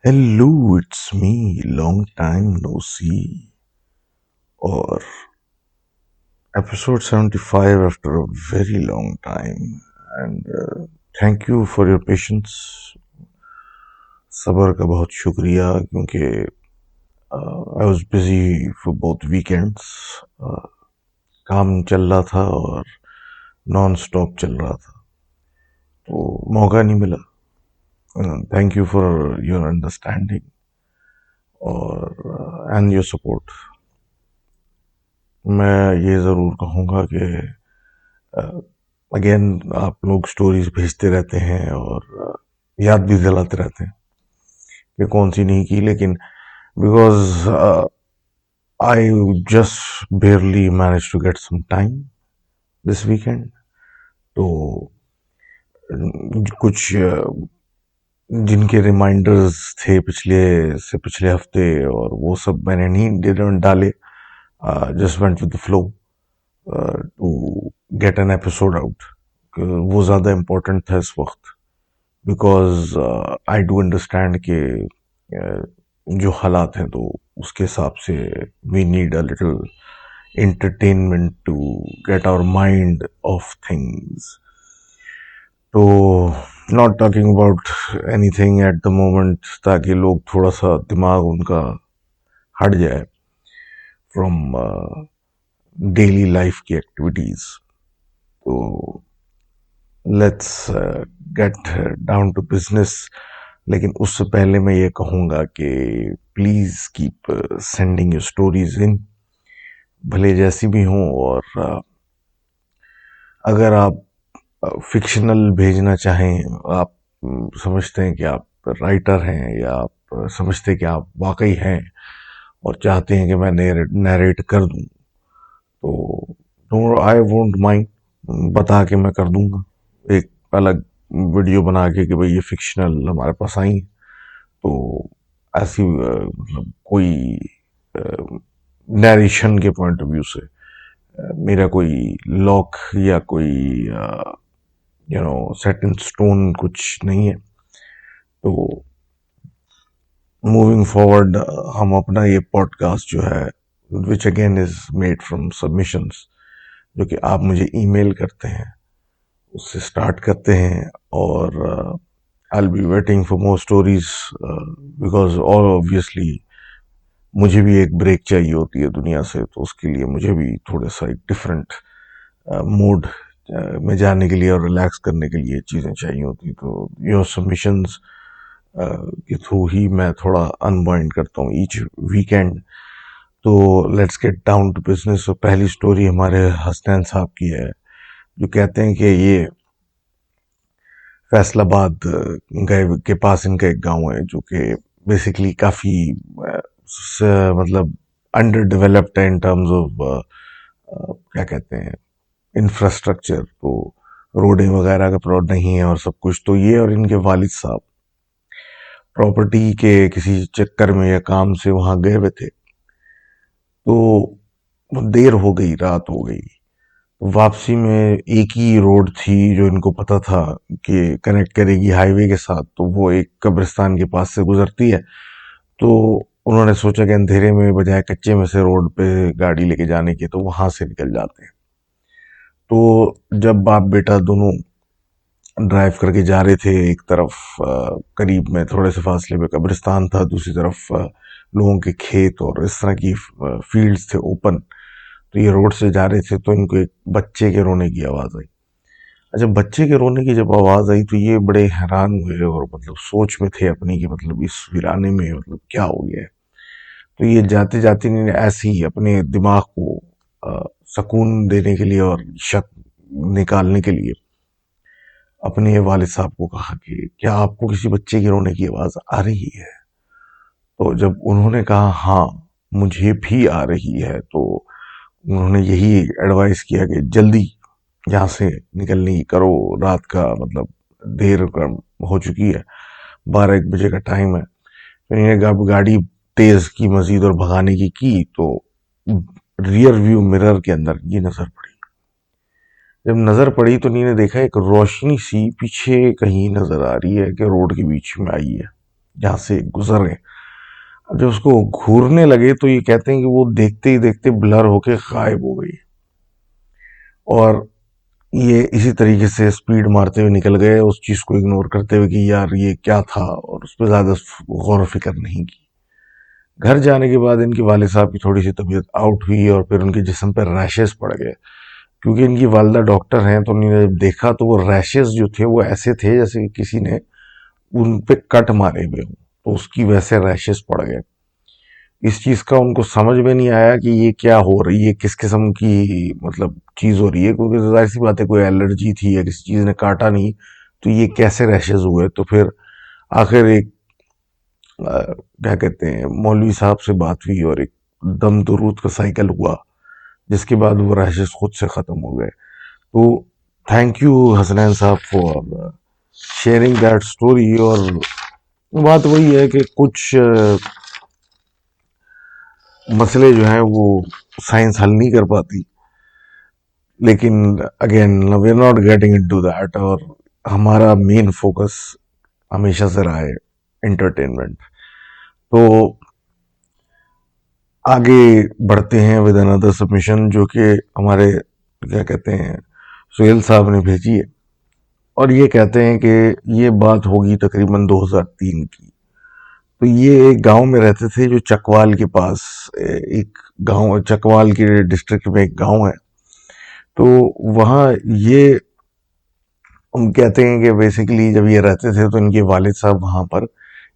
Hello, it's me. Long time no see. Or episode 75 after a very long time. And thank you for your patience. सबर का बहुत शुक्रिया क्योंकि I was busy for both weekends. काम चल रहा था और नॉन स्टॉप चल रहा था तो मौका नहीं मिला. Thank you for your understanding और एंड योर सपोर्ट. मैं ये ज़रूर कहूँगा कि अगेन आप लोग स्टोरीज भेजते रहते हैं और याद भी दिलाते रहते हैं कि कौन सी नहीं की, लेकिन because I just barely manage to get some time this weekend. तो कुछ जिनके रिमाइंडर्स थे पिछले हफ्ते और वो सब मैंने नहीं डिडंट डाले. Just went with the flow to get an episode out. वो ज़्यादा इम्पोर्टेंट था इस वक्त बिकॉज आई डू अंडरस्टैंड कि जो हालात हैं तो उसके हिसाब से we need a little entertainment to get our mind off things. तो not talking about anything at the moment ताकि लोग थोड़ा सा दिमाग उनका हट जाए from daily life की activities. तो let's get down to business. लेकिन उससे पहले मैं ये कहूँगा कि please keep sending your stories in, भले जैसी भी हों. और अगर आप फिक्शनल भेजना चाहें, आप समझते हैं कि आप राइटर हैं या आप समझते हैं कि आप वाकई हैं और चाहते हैं कि मैं नरेट कर दूं, तो आई वोंट माइंड, बता के मैं कर दूंगा एक अलग वीडियो बना के कि भाई ये फिक्शनल हमारे पास आई. तो ऐसी मतलब कोई नरेशन के पॉइंट ऑफ व्यू से मेरा कोई लॉक या कोई सेट इन स्टोन कुछ नहीं है. तो मूविंग फॉरवर्ड हम अपना ये पॉडकास्ट जो है which again is made from submissions जो कि आप मुझे ईमेल करते हैं उससे स्टार्ट करते हैं. और I will be waiting for more stories because all obviously मुझे भी एक ब्रेक चाहिए होती है दुनिया से. तो उसके लिए मुझे भी थोड़ा सा एक डिफरेंट मूड में जाने के लिए और रिलैक्स करने के लिए चीज़ें चाहिए होती. तो योर सबमिशंस के थ्रू ही मैं थोड़ा अनवाइंड करता हूँ ईच वीकेंड. तो let's get down to business. तो पहली स्टोरी हमारे हसनैन साहब की है जो कहते हैं कि ये फैसलाबाद गए के पास इनका एक गांव है जो कि बेसिकली काफ़ी मतलब अंडर डेवलप्ड है इन टर्म्स ऑफ क्या कहते हैं इंफ्रास्ट्रक्चर. तो रोडें वगैरह का प्रॉब्लम नहीं है और सब कुछ. तो ये और इनके वालिद साहब प्रॉपर्टी के किसी चक्कर में या काम से वहाँ गए हुए थे. तो देर हो गई, रात हो गई. वापसी में एक ही रोड थी जो इनको पता था कि कनेक्ट करेगी हाईवे के साथ. तो वो एक कब्रिस्तान के पास से गुजरती है. तो उन्होंने सोचा कि अंधेरे में बजाय कच्चे में से रोड पे गाड़ी लेके जाने की तो वहां से निकल जाते हैं. तो जब बाप बेटा दोनों ड्राइव करके जा रहे थे, एक तरफ करीब में थोड़े से फासले पे कब्रिस्तान था, दूसरी तरफ लोगों के खेत और इस तरह की फील्ड्स थे ओपन. तो ये रोड से जा रहे थे तो इनको एक बच्चे के रोने की आवाज़ आई. अच्छा, बच्चे के रोने की जब आवाज़ आई तो ये बड़े हैरान हुए और मतलब सोच में थे अपनी कि मतलब इस वीराने में मतलब क्या हो गया है. तो ये जाते जाते इन्होंने ऐसे ही अपने दिमाग को सुकून देने के लिए और शक निकालने के लिए अपने वालिद साहब को कहा कि क्या आपको किसी बच्चे के रोने की आवाज़ आ रही है. तो जब उन्होंने कहा हाँ मुझे भी आ रही है, तो उन्होंने यही एडवाइस किया कि जल्दी यहाँ से निकलने की करो, रात का मतलब देर हो चुकी है, 12-1 बजे का टाइम है. तो इन्हें गाड़ी तेज की मजीद और भगाने की तो रियर व्यू मिरर के अंदर ये नजर पड़ी. जब नजर पड़ी तो इन्होंने देखा एक रोशनी सी पीछे कहीं नजर आ रही है कि रोड के बीच में आई है जहाँ से गुजर गए। जब उसको घूरने लगे तो ये कहते हैं कि वो देखते ही देखते ब्लर होके गायब हो गई, और ये इसी तरीके से स्पीड मारते हुए निकल गए, उस चीज को इग्नोर करते हुए कि यार ये क्या था, और उस पर ज्यादा गौर फिक्र नहीं की। घर जाने के बाद इनके वालिद साहब की थोड़ी सी तबीयत आउट हुई और फिर उनके जिस्म पर रैशेस पड़ गए। क्योंकि इनकी वालदा डॉक्टर हैं तो उन्होंने जब देखा तो वो रैशेस जो थे वो ऐसे थे जैसे कि किसी ने उन पे कट मारे हुए हों, तो उसकी वैसे रैशेस पड़ गए। इस चीज का उनको समझ में नहीं आया कि ये क्या हो रही है, किस किस्म की मतलब चीज हो रही है, क्योंकि जाहिर सी बात है कोई एलर्जी थी या किसी चीज ने काटा नहीं, तो ये कैसे रैशेज हुए। तो फिर आखिर एक क्या कहते हैं मौलवी साहब से बात हुई और एक दम दुरूद का साइकिल हुआ, जिसके बाद वो रैशेज खुद से खत्म हो गए। तो थैंक यू हसनैन साहब फॉर शेयरिंग दैट स्टोरी। और बात वही है कि कुछ मसले जो हैं वो साइंस हल नहीं कर पाती, लेकिन again we are not getting into that, और हमारा मेन फोकस हमेशा से रहा है एंटरटेनमेंट। तो आगे बढ़ते हैं विद अनदर सबमिशन, जो कि हमारे क्या कहते हैं सुहेल साहब ने भेजी है, और ये कहते हैं कि ये बात होगी तकरीबन 2003 की। तो ये एक गांव में रहते थे जो चकवाल के पास, एक गांव चकवाल के डिस्ट्रिक्ट में एक गांव है। तो वहाँ ये हम कहते हैं कि बेसिकली जब ये रहते थे तो इनके वालिद साहब वहाँ पर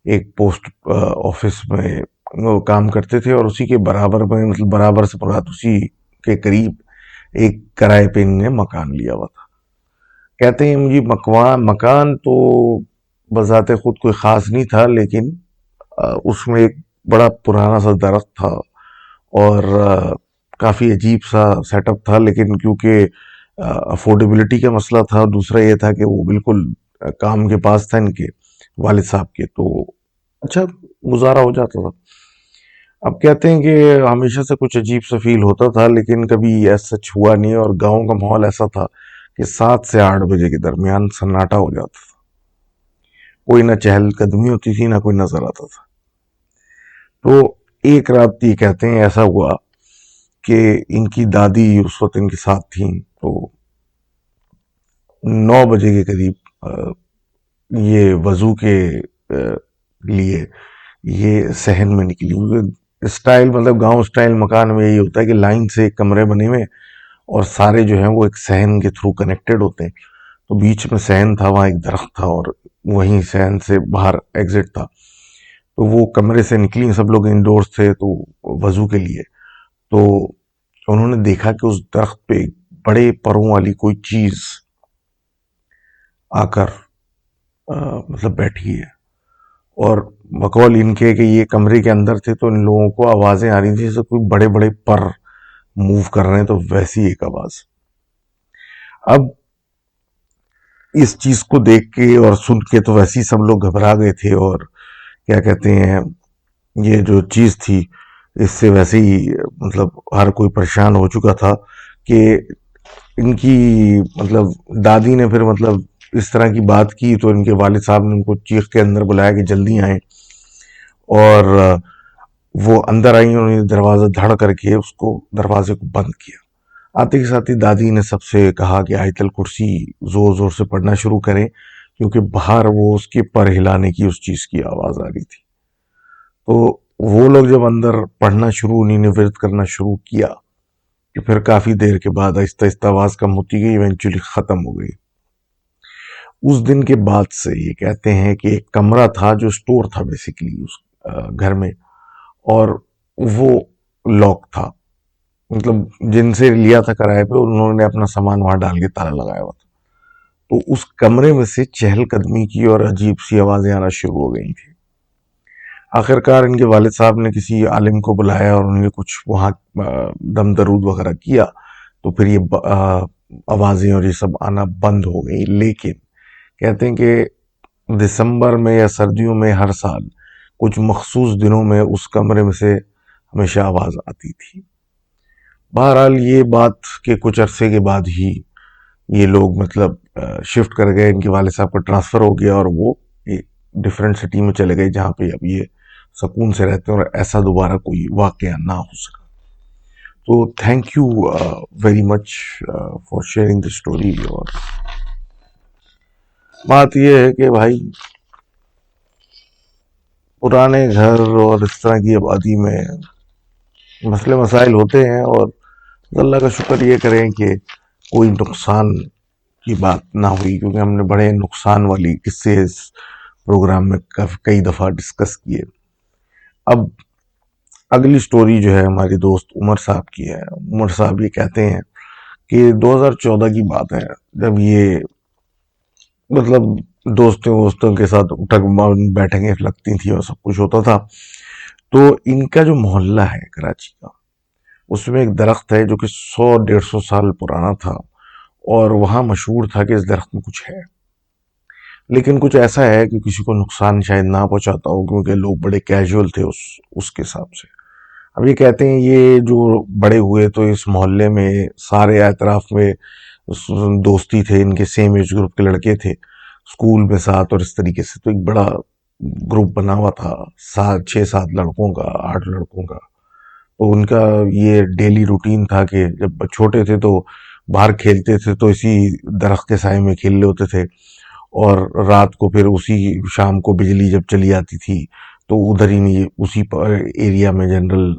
एक पोस्ट ऑफिस में वो काम करते थे, और उसी के बराबर में मतलब बराबर से मुराद उसी के करीब एक किराए पे इनने मकान लिया हुआ था। कहते हैं मुझे मकान तो बजाते खुद कोई ख़ास नहीं था, लेकिन उसमें एक बड़ा पुराना सा दरख्त था, और काफ़ी अजीब सा सेटअप था, लेकिन क्योंकि अफोर्डेबिलिटी का मसला था, और दूसरा ये था कि वो बिल्कुल काम के पास था इनके वालिद साहब के, तो अच्छा गुजारा हो जाता था। अब कहते हैं कि हमेशा से कुछ अजीब सा फील होता था, लेकिन कभी ऐसा सच हुआ नहीं, और गांव का माहौल ऐसा था कि 7 से 8 बजे के दरमियान सन्नाटा हो जाता था, कोई ना चहल कदमी होती थी ना कोई नजर आता था। तो एक रात ये कहते हैं ऐसा हुआ कि इनकी दादी उस वक्त इनके साथ थी, तो 9 बजे के करीब ये वजू के लिए ये सहन में निकली। स्टाइल मतलब गांव स्टाइल मकान में यही होता है कि लाइन से कमरे बने हुए, और सारे जो हैं वो एक सहन के थ्रू कनेक्टेड होते हैं। तो बीच में सहन था, वहाँ एक दरख्त था, और वहीं सहन से बाहर एग्जिट था। तो वो कमरे से निकली, सब लोग इंडोर्स थे तो वजू के लिए। तो उन्होंने देखा कि उस दरख्त पे बड़े परों वाली कोई चीज आकर मतलब बैठी है, और बकौल इनके कि ये कमरे के अंदर थे तो इन लोगों को आवाजें आ रही थी जैसे कोई बड़े बड़े पर मूव कर रहे हैं, तो वैसी एक आवाज। अब इस चीज को देख के और सुन के तो वैसे ही सब लोग घबरा गए थे, और क्या कहते हैं ये जो चीज थी इससे वैसे ही मतलब हर कोई परेशान हो चुका था कि इनकी मतलब दादी ने फिर मतलब इस तरह की बात की, तो इनके वालिद साहब ने उनको चीख के अंदर बुलाया कि जल्दी आए, और वो अंदर आई, उन्होंने दरवाज़ा धड़ करके उसको दरवाजे को बंद किया। आते के साथ ही दादी ने सबसे कहा कि आयतल कुर्सी जोर जोर से पढ़ना शुरू करें, क्योंकि बाहर वो उसके पर हिलाने की उस चीज़ की आवाज़ आ रही थी। तो वो लोग जब अंदर पढ़ना शुरू, उन्हीं ने विरद करना शुरू किया, कि फिर काफ़ी देर के बाद आहिस्ता आहिस्ता आवाज़ कम होती गई, इवेंचुअली ख़त्म हो गई। उस दिन के बाद से ये कहते हैं कि एक कमरा था जो स्टोर था बेसिकली उस घर में, और वो लॉक था, मतलब जिनसे लिया था किराए पे उन्होंने अपना सामान वहां डाल के ताला लगाया हुआ था। तो उस कमरे में से चहलकदमी की और अजीब सी आवाजें आना शुरू हो गई थी। आखिरकार इनके वालिद साहब ने किसी आलिम को बुलाया और उन्होंने कुछ वहां दम दरूद वगैरह किया, तो फिर ये आवाजें और ये सब आना बंद हो गई। लेकिन कहते हैं कि दिसंबर में या सर्दियों में हर साल कुछ मखसूस दिनों में उस कमरे में से हमेशा आवाज आती थी। बहरहाल ये बात के कुछ अरसे के बाद ही ये लोग मतलब शिफ्ट कर गए, इनके वाले साहब का ट्रांसफर हो गया और वो डिफरेंट सिटी में चले गए जहाँ पे अब ये सुकून से रहते हैं और ऐसा दोबारा कोई वाकया ना हो सका। तो thank you very much for sharing the story. और बात ये है कि भाई पुराने घर और इस तरह की आबादी में मसले मसाइल होते हैं, और अल्लाह का शुक्र ये करें कि कोई नुकसान की बात ना हुई, क्योंकि हमने बड़े नुकसान वाली किस्से इस प्रोग्राम में कई दफ़ा डिस्कस किए। अब अगली स्टोरी जो है हमारी दोस्त उमर साहब की है। उमर साहब ये कहते हैं कि 2014 की बात है, जब ये मतलब दोस्तों वोस्तों के साथ उठक बैठकें लगती थी और सब कुछ होता था। तो इनका जो मोहल्ला है कराची का, उसमें एक दरख्त है जो कि 100-150 साल पुराना था, और वहाँ मशहूर था कि इस दरख्त में कुछ है, लेकिन कुछ ऐसा है कि किसी को नुकसान शायद ना पहुंचाता हो, क्योंकि लोग बड़े कैजुअल थे उसके हिसाब से। अब ये कहते हैं ये जो बड़े हुए तो इस मोहल्ले में सारे एतराफ में दोस्ती थे, इनके सेम एज ग्रुप के लड़के थे स्कूल में साथ, और इस तरीके से तो एक बड़ा ग्रुप बना हुआ था, 6-7 लड़कों का, 8 लड़कों का। तो उनका ये डेली रूटीन था कि जब छोटे थे तो बाहर खेलते थे तो इसी दरख्त के साए में खेल रहे होते थे, और रात को फिर उसी शाम को बिजली जब चली आती थी तो उधर ही नहीं उसी एरिया में जनरल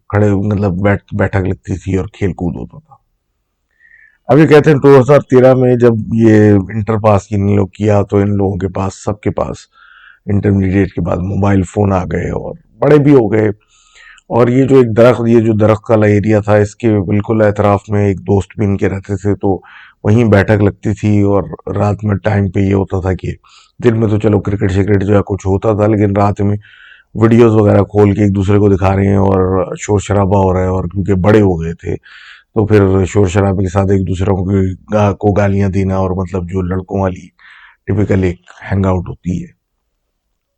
खड़े मतलब बैठक लगती थी और खेल कूद होता था। अब ये कहते हैं 2013 में जब ये इंटर पास इन लोग किया तो इन लोगों के पास, सबके पास इंटरमीडिएट के बाद मोबाइल फोन आ गए और बड़े भी हो गए। और ये जो एक दरख्त, ये जो दरख्त वाला एरिया था, इसके बिल्कुल एतराफ में एक दोस्त भी इनके रहते थे, तो वहीं बैठक लगती थी। और रात में टाइम पे ये होता था कि दिन में तो चलो क्रिकेट शिकेट जो है कुछ होता था, लेकिन रात में वीडियोस वगैरह खोल के एक दूसरे को दिखा रहे हैं और शोर शराबा हो रहा है, और क्योंकि बड़े हो गए थे तो फिर शोर शराबे के साथ एक दूसरे को गालियां देना, और मतलब जो लड़कों वाली टिपिकल एक हैंग आउट होती है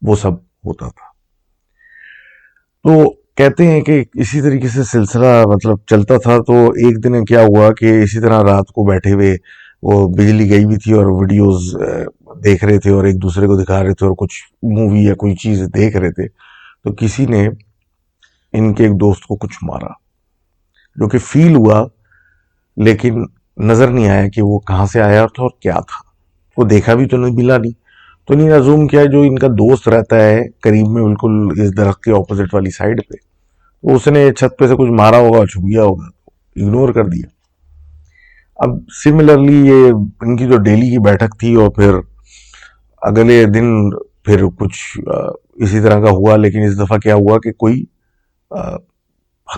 वो सब होता था। तो कहते हैं कि इसी तरीके से सिलसिला मतलब चलता था। तो एक दिन क्या हुआ कि इसी तरह रात को बैठे हुए, वो बिजली गई भी थी और वीडियोस देख रहे थे और एक दूसरे को दिखा रहे थे और कुछ मूवी या कोई चीज देख रहे थे, तो किसी ने इनके एक दोस्त को कुछ मारा, जो कि फील हुआ, लेकिन नजर नहीं आया कि वो कहाँ से आया था और क्या था। वो देखा भी तो नहीं, मिला नहीं। तो इन्हें अजूम किया जो इनका दोस्त रहता है करीब में बिल्कुल इस दरख्त के ऑपोजिट वाली साइड पे, तो उसने छत पे से कुछ मारा होगा, छुप गया होगा, तो इग्नोर कर दिया। अब सिमिलरली ये इनकी जो डेली की बैठक थी, और फिर अगले दिन फिर कुछ इसी तरह का हुआ, लेकिन इस दफा क्या हुआ कि कोई अ,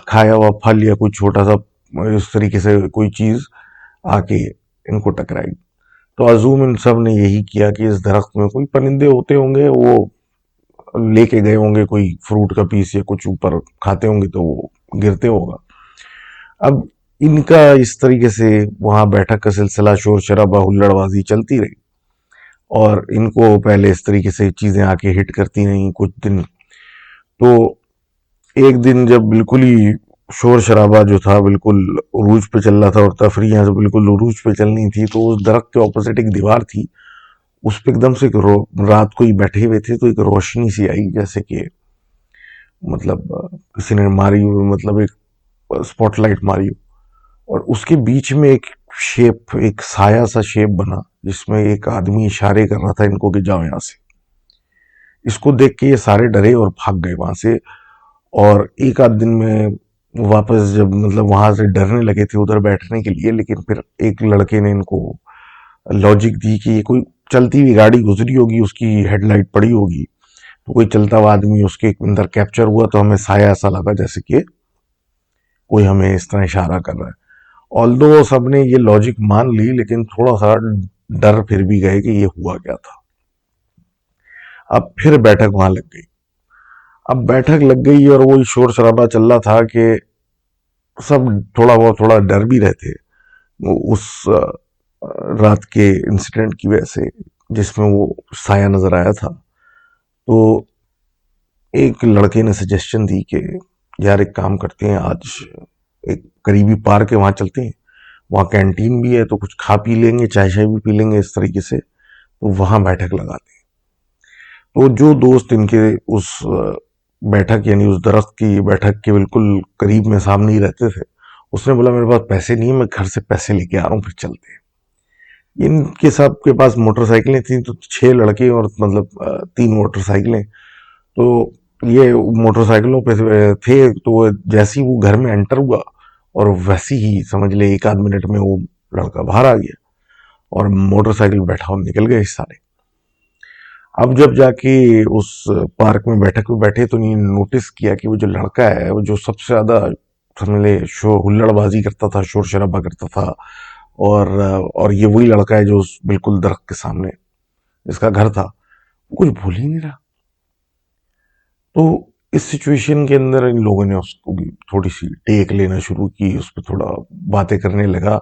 खाया हुआ फल या कोई छोटा सा इस तरीके से कोई चीज आके इनको टकराई। तो अजूम इन सब ने यही किया कि इस दरख्त में कोई परिंदे होते होंगे, वो लेके गए होंगे कोई फ्रूट का पीस या कुछ ऊपर खाते होंगे तो वो गिरते होगा। अब इनका इस तरीके से वहां बैठक का सिलसिला, शोर शराबा, हुल्लड़बाजी चलती रही, और इनको पहले इस तरीके से चीजें आके हिट करती रही कुछ दिन। तो एक दिन जब बिल्कुल ही शोर शराबा जो था बिल्कुल उरूज पे चल रहा था और तफरी यहाँ से बिल्कुल उरूज पे चलनी थी, तो उस दरख्त के ऑपोजिट एक दीवार थी, उस पर एकदम से रात को ही बैठे हुए थे तो एक रोशनी सी आई, जैसे कि मतलब किसी ने मारी हो, मतलब एक स्पॉटलाइट मारी हो, और उसके बीच में एक शेप, एक साया सा शेप बना, जिसमें एक आदमी इशारे कर रहा था इनको कि जाओ यहां से। इसको देख के ये सारे डरे और भाग गए वहां से, और एक आध दिन में वापस जब मतलब वहां से डरने लगे थे उधर बैठने के लिए, लेकिन फिर एक लड़के ने इनको लॉजिक दी कि ये कोई चलती हुई गाड़ी गुजरी होगी, उसकी हेडलाइट पड़ी होगी, तो कोई चलता हुआ आदमी उसके अंदर कैप्चर हुआ, तो हमें साया ऐसा लगा जैसे कि कोई हमें इस तरह इशारा कर रहा है। ऑल्दो सबने ये लॉजिक मान ली, लेकिन थोड़ा सा डर फिर भी गए कि ये हुआ क्या था। अब फिर बैठक वहां लग गई। अब बैठक लग गई और वो शोर शराबा चल रहा था कि सब थोड़ा बहुत थोड़ा डर भी रहे थे उस रात के इंसिडेंट की वजह से, जिसमें वो साया नजर आया था। तो एक लड़के ने सजेशन दी कि यार एक काम करते हैं, आज एक करीबी पार्क है वहां चलते हैं, वहां कैंटीन भी है तो कुछ खा पी लेंगे, चाय शाय भी पी लेंगे इस तरीके से, तो वहां बैठक लगाते हैं। तो जो दोस्त इनके उस बैठक यानी उस दरख्त की बैठक के बिल्कुल करीब में सामने ही रहते थे, उसने बोला मेरे पास पैसे नहीं है, मैं घर से पैसे लेके आ रहा हूँ, फिर चलते हैं। इनके सब के पास मोटरसाइकिलें थी, तो 6 लड़के और मतलब 3 मोटरसाइकिलें। तो ये मोटरसाइकिलों पे थे, तो जैसे ही वो घर में एंटर हुआ और वैसे ही समझ ले 1 आध मिनट में वो लड़का बाहर आ गया और मोटरसाइकिल बैठा और निकल गए सारे। अब जब जाके उस पार्क में बैठक में बैठे तो इन्होंने नोटिस किया कि वो जो लड़का है, वो जो सबसे ज्यादा समझ ले शोर हुल्लड़बाजी करता था, शोर शराबा करता था, और ये वही लड़का है जो बिल्कुल दरख्त के सामने इसका घर था, वो कुछ भूल ही नहीं रहा। तो इस सिचुएशन के अंदर इन लोगों ने उसको भी थोड़ी सी टेक लेना शुरू की, उस पर थोड़ा बातें करने लगा,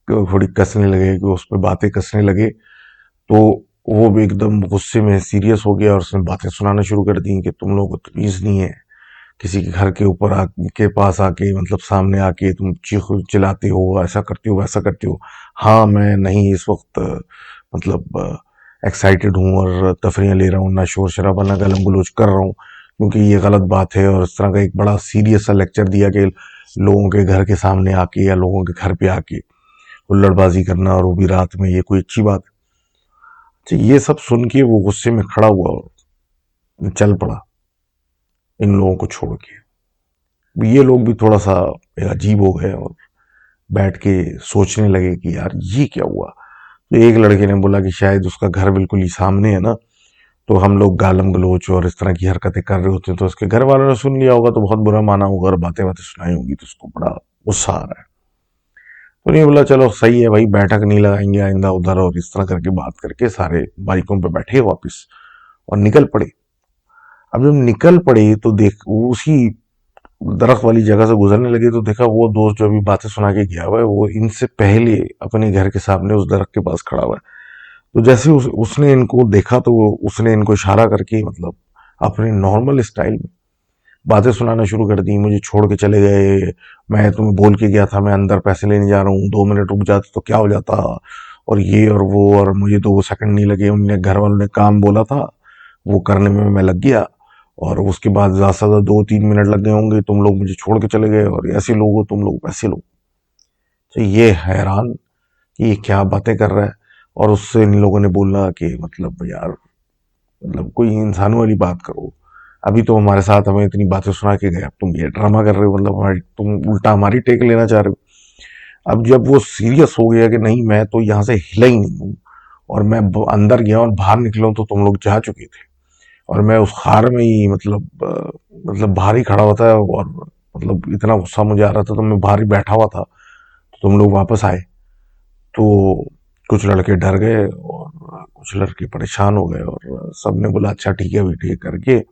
थोड़ी कसने लगे कि उस पर बातें कसने लगे। तो वो भी एकदम गुस्से में सीरियस हो गया और उसने बातें सुनाना शुरू कर दी कि तुम लोग को तमीज नहीं है, किसी के घर के ऊपर के पास आके मतलब सामने आके तुम चीख चिल्लाते हो, ऐसा करते हो वैसा करते हो। हाँ, मैं नहीं इस वक्त मतलब एक्साइटेड हूँ और तफरियाँ ले रहा हूँ, ना शोर शराबा ना गलम गलोच कर रहा हूँ, क्योंकि ये गलत बात है। और इस तरह का एक बड़ा सीरियस सा लेक्चर दिया कि लोगों के घर के सामने आके या लोगों के घर पे आके हुल्लड़बाजी करना, और वो भी रात में, ये कोई अच्छी बात है? तो ये सब सुन के वो गुस्से में खड़ा हुआ और चल पड़ा इन लोगों को छोड़ के। ये लोग भी थोड़ा सा अजीब हो गए और बैठ के सोचने लगे कि यार ये क्या हुआ। तो एक लड़के ने बोला कि शायद उसका घर बिल्कुल ही सामने है ना, तो हम लोग गालम गलोच और इस तरह की हरकतें कर रहे होते हैं, तो उसके घर वालों ने सुन लिया होगा, तो बहुत बुरा माना होगा और बातें बातें सुनाई होगी, तो उसको बड़ा गुस्सा आ रहा है। तो नहीं बोला चलो सही है भाई, बैठक नहीं लगाएंगे आइंदा उधर, और इस तरह करके बात करके सारे बाइकों पे बैठे वापस और निकल पड़े। अब जब निकल पड़े तो देख उसी दरख्त वाली जगह से गुजरने लगे, तो देखा वो दोस्त जो अभी बातें सुना के गया हुआ है वो इनसे पहले अपने घर के सामने उस दरख्त के पास खड़ा हुआ है। तो जैसे उसने इनको देखा, तो उसने इनको इशारा करके मतलब अपने नॉर्मल स्टाइल में बातें सुनाना शुरू कर दी। मुझे छोड़ के चले गए, मैं तुम्हें बोल के गया था मैं अंदर पैसे लेने जा रहा हूँ, 2 मिनट रुक जाते तो क्या हो जाता, और ये और वो, और मुझे तो वो सेकंड नहीं लगे, उनने घर वालों ने काम बोला था वो करने में मैं लग गया, और उसके बाद ज्यादा से ज्यादा 2-3 मिनट लग गए होंगे, तुम लोग मुझे छोड़ के चले गए, और ऐसे लोग हो तुम लोग, वैसे लोग। तो ये हैरान कि ये क्या बातें कर रहा है। और उससे इन लोगों ने बोला कि मतलब यार, मतलब कोई इंसानों वाली बात करो, अभी तो हमारे साथ हमें इतनी बातें सुना के गए, अब तुम ये ड्रामा कर रहे हो, मतलब हमारी तुम उल्टा हमारी टेक लेना चाह रहे हो। अब जब वो सीरियस हो गया कि नहीं मैं तो यहाँ से हिला ही नहीं हूँ, और मैं अंदर गया और बाहर निकला हूं तो तुम लोग जा चुके थे, और मैं उस खार में ही मतलब बाहर ही खड़ा हुआ था, और मतलब इतना गुस्सा मुझे आ रहा था, तो मैं बाहर ही बैठा हुआ था, तो तुम लोग वापस आए। तो कुछ लड़के डर गए और कुछ लड़के परेशान हो गए, और सबने बोला अच्छा ठीक है, अभी ठीक करके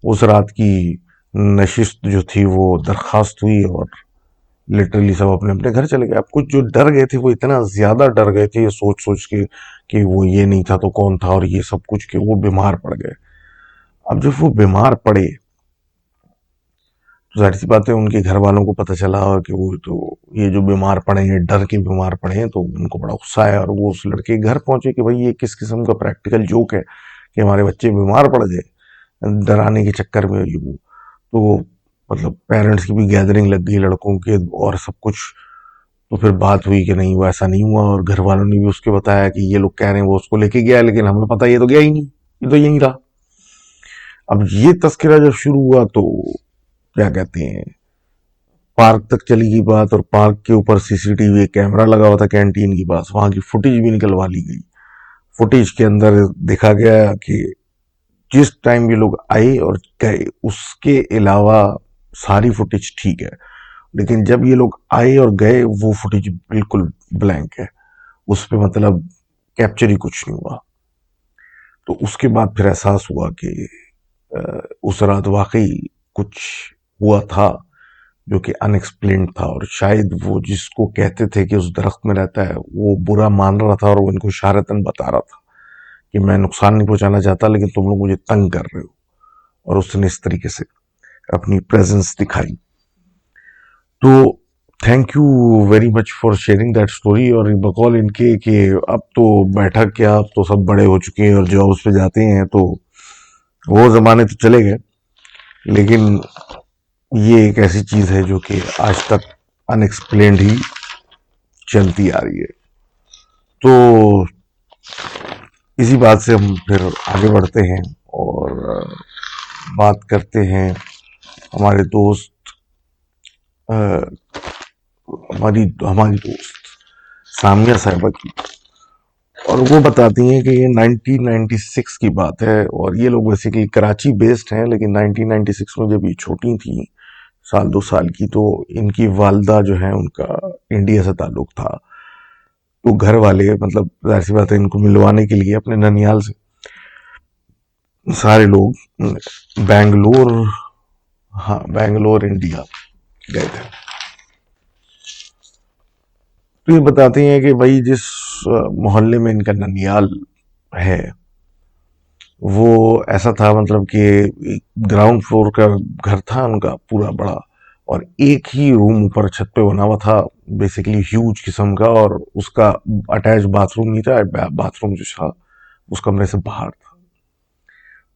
उस रात की नशिस्त जो थी वो दरखास्त हुई, और लिटरली सब अपने अपने घर चले गए। अब कुछ जो डर गए थे वो इतना ज्यादा डर गए थे ये सोच सोच के कि वो ये नहीं था तो कौन था, और ये सब कुछ, के वो बीमार पड़ गए। अब जब वो बीमार पड़े तो जाहिर सी बात है उनके घर वालों को पता चला कि वो तो ये जो बीमार पड़े हैं, डर के बीमार पड़े हैं, तो उनको बड़ा गुस्सा आया, और वो उस लड़के के घर पहुंचे कि भाई ये किस किस्म का प्रैक्टिकल जोक है कि हमारे बच्चे बीमार पड़ गए डराने के चक्कर में। ये वो तो मतलब पेरेंट्स की भी गैदरिंग लग गई लड़कों के और सब कुछ। तो फिर बात हुई कि नहीं वो ऐसा नहीं हुआ, और घर वालों ने भी उसके बताया कि ये लोग कह रहे हैं वो उसको लेके गया, लेकिन हमें पता ये तो गया ही नहीं, ये तो यहीं रहा। अब ये तस्करा जब शुरू हुआ तो क्या कहते हैं, पार्क तक चली गई बात, और पार्क के ऊपर सीसीटीवी कैमरा लगा हुआ था कैंटीन के पास, वहां की फुटेज भी निकलवा ली गई। फुटेज के अंदर देखा गया कि जिस टाइम ये लोग आए और गए उसके अलावा सारी फुटेज ठीक है, लेकिन जब ये लोग आए और गए वो फुटेज बिल्कुल ब्लैंक है, उस पर मतलब कैप्चर ही कुछ नहीं हुआ। तो उसके बाद फिर एहसास हुआ कि उस रात वाकई कुछ हुआ था जो कि अनएक्सप्लेन्ड था, और शायद वो जिसको कहते थे कि उस दरख्त में रहता है वो बुरा मान रहा था, और वो इनको इशारतन बता रहा था कि मैं नुकसान नहीं पहुंचाना चाहता, लेकिन तुम लोग मुझे तंग कर रहे हो, और उसने इस तरीके से अपनी प्रेजेंस दिखाई। तो thank you very much for sharing that story. और बकौल इनके कि अब तो बैठक क्या, अब तो सब बड़े हो चुके हैं और जॉब्स पे जाते हैं, तो वो ज़माने तो चले गए, लेकिन ये एक ऐसी चीज़ है जो कि आज तक अनएक्सप्लेन्ड ही चलती आ रही है। तो इसी बात से हम फिर आगे बढ़ते हैं और बात करते हैं हमारे दोस्त अ, हमारी हमारी दोस्त सामिया साहिबा की। और वो बताती हैं कि ये 1996 की बात है, और ये लोग बेसिकली कराची बेस्ड हैं, लेकिन 1996 में जब ये छोटी थी, साल 2 साल की, तो इनकी वालदा जो है उनका इंडिया से ताल्लुक था। तो घर वाले मतलब जाहिर सी बात है इनको मिलवाने के लिए अपने ननियाल से सारे लोग बैंगलोर, हाँ बैंगलोर इंडिया गए थे। तो ये बताते हैं कि भाई जिस मोहल्ले में इनका ननियाल है वो ऐसा था, मतलब कि ग्राउंड फ्लोर का घर था उनका पूरा बड़ा, और एक ही रूम ऊपर छत पे बना हुआ था, बेसिकली ह्यूज किस्म का, और उसका अटैच बाथरूम नहीं था, बाथरूम जो था उस कमरे से बाहर था।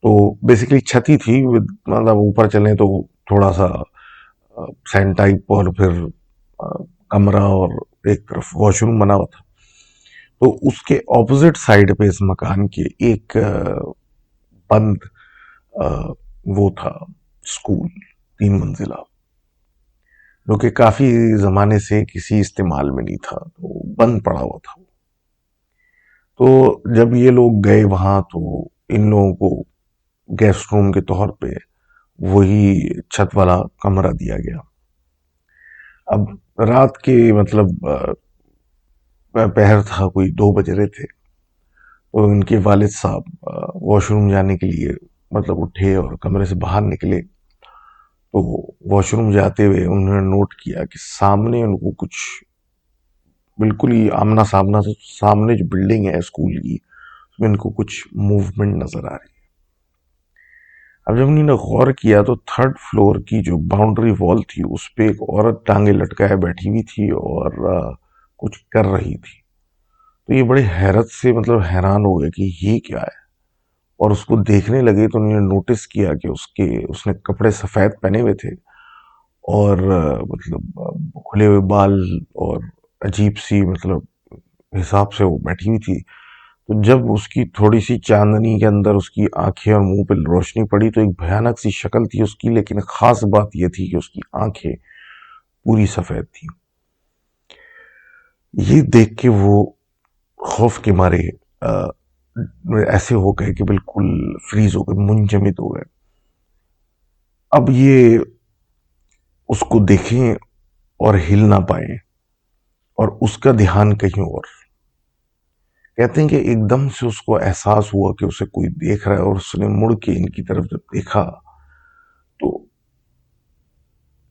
तो बेसिकली छत ही थी, मतलब ऊपर चले तो थोड़ा सा सैंड टाइप, और फिर अ, कमरा, और एक तरफ वॉशरूम बना हुआ था। तो उसके ऑपोजिट साइड पे इस मकान के एक बंद अ, वो था स्कूल, 3 मंजिला, जो कि काफी जमाने से किसी इस्तेमाल में नहीं था, तो बंद पड़ा हुआ था। तो जब ये लोग गए वहां तो इन लोगों को गेस्ट रूम के तौर पे वही छत वाला कमरा दिया गया। अब रात के मतलब पहर था, कोई 2 बज रहे थे, तो इनके वालिद साहब वॉशरूम जाने के लिए मतलब उठे और कमरे से बाहर निकले। तो वॉशरूम जाते हुए उन्होंने नोट किया कि सामने उनको कुछ, बिल्कुल ही आमना सामना से सामने जो बिल्डिंग है स्कूल की, उसमें इनको कुछ मूवमेंट नजर आ रही है। अब जब उन्होंने गौर किया तो थर्ड फ्लोर की जो बाउंड्री वॉल थी उस पे एक औरत टांगे लटकाए बैठी हुई थी और कुछ कर रही थी। तो ये बड़े हैरत से मतलब हैरान हो गए कि ये क्या है, और उसको देखने लगे तो उन्होंने नोटिस किया कि उसने कपड़े सफेद पहने हुए थे, और मतलब खुले हुए बाल, और अजीब सी मतलब हिसाब से वो बैठी हुई थी। तो जब उसकी थोड़ी सी चांदनी के अंदर उसकी आंखें और मुंह पे रोशनी पड़ी तो एक भयानक सी शक्ल थी उसकी, लेकिन खास बात यह थी कि उसकी आंखें पूरी सफेद थी। ये देख के वो खौफ के मारे अ, ऐसे हो गए कि बिल्कुल फ्रीज हो गए, मुंजमद हो गए। अब ये उसको देखें और हिल ना पाए, और उसका ध्यान कहीं और। कहते हैं कि एकदम से उसको एहसास हुआ कि उसे कोई देख रहा है, और उसने मुड़ के इनकी तरफ जब देखा तो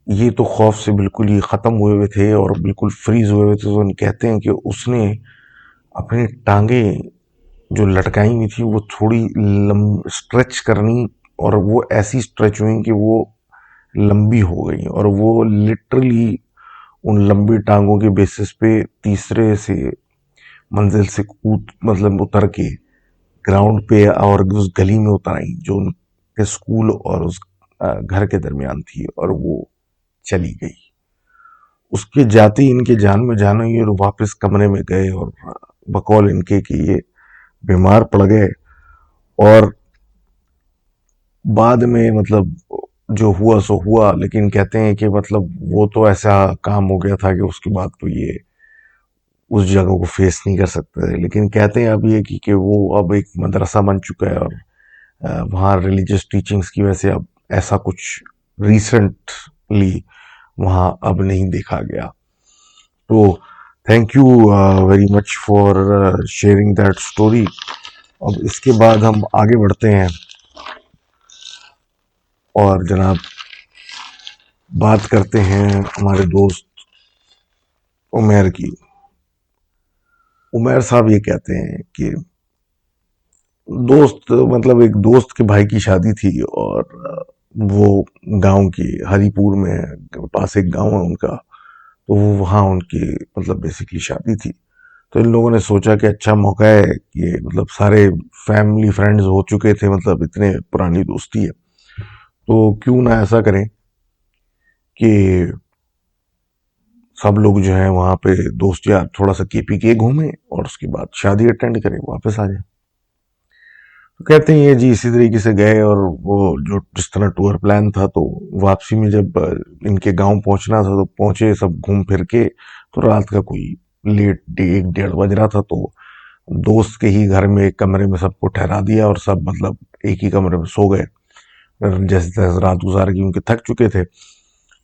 ये तो खौफ से बिल्कुल ही खत्म हुए हुए थे और बिल्कुल फ्रीज हुए हुए थे। तो कहते हैं कि उसने अपनी टांगे जो लटकाई हुई थी वो थोड़ी स्ट्रेच करनी, और वो ऐसी स्ट्रेच हुई कि वो लंबी हो गई, और वो लिटरली उन लंबी टांगों के बेसिस पे तीसरे से मंजिल से कूद मतलब उतर के ग्राउंड पे और उस गली में उतर आई जो उनके स्कूल और उस घर के दरमियान थी, और वो चली गई। उसके जाते ही इनके जान में जान हुई, और वापस कमरे में गए, और बकौल इनके कि ये बीमार पड़ गए। और बाद में मतलब जो हुआ सो हुआ, लेकिन कहते हैं कि मतलब वो तो ऐसा काम हो गया था कि उसके बाद तो ये उस जगह को फेस नहीं कर सकते थे। लेकिन कहते हैं अब ये कि वो अब एक मदरसा बन चुका है, और वहाँ रिलीजियस टीचिंग्स की वजह से अब ऐसा कुछ रिसेंटली वहाँ अब नहीं देखा गया। तो thank you very much for sharing that story. अब इसके बाद हम आगे बढ़ते हैं और जनाब बात करते हैं हमारे दोस्त उमेर की। उमेर साहब ये कहते हैं कि दोस्त मतलब एक दोस्त के भाई की शादी थी, और वो गांव की हरिपुर में पास एक गांव है उनका, तो वो वहाँ उनकी मतलब बेसिकली शादी थी। तो इन लोगों ने सोचा कि अच्छा मौका है, ये मतलब सारे फैमिली फ्रेंड्स हो चुके थे, मतलब इतने पुरानी दोस्ती है, तो क्यों ना ऐसा करें कि सब लोग जो है वहां पे दोस्त यार थोड़ा सा केपी के घूमें और उसके बाद शादी अटेंड करें, वापस आ जाए। तो कहते हैं ये जी इसी तरीके से गए, और वो जो जिस तरह टूर प्लान था, तो वापसी में जब इनके गांव पहुंचना था तो पहुंचे सब घूम फिर के, तो रात का कोई लेट 1 डेढ़ बज रहा था। तो दोस्त के ही घर में एक कमरे में सबको ठहरा दिया और सब मतलब एक ही कमरे में सो गए। जैसे तैसे रात गुजार की, उनके थक चुके थे।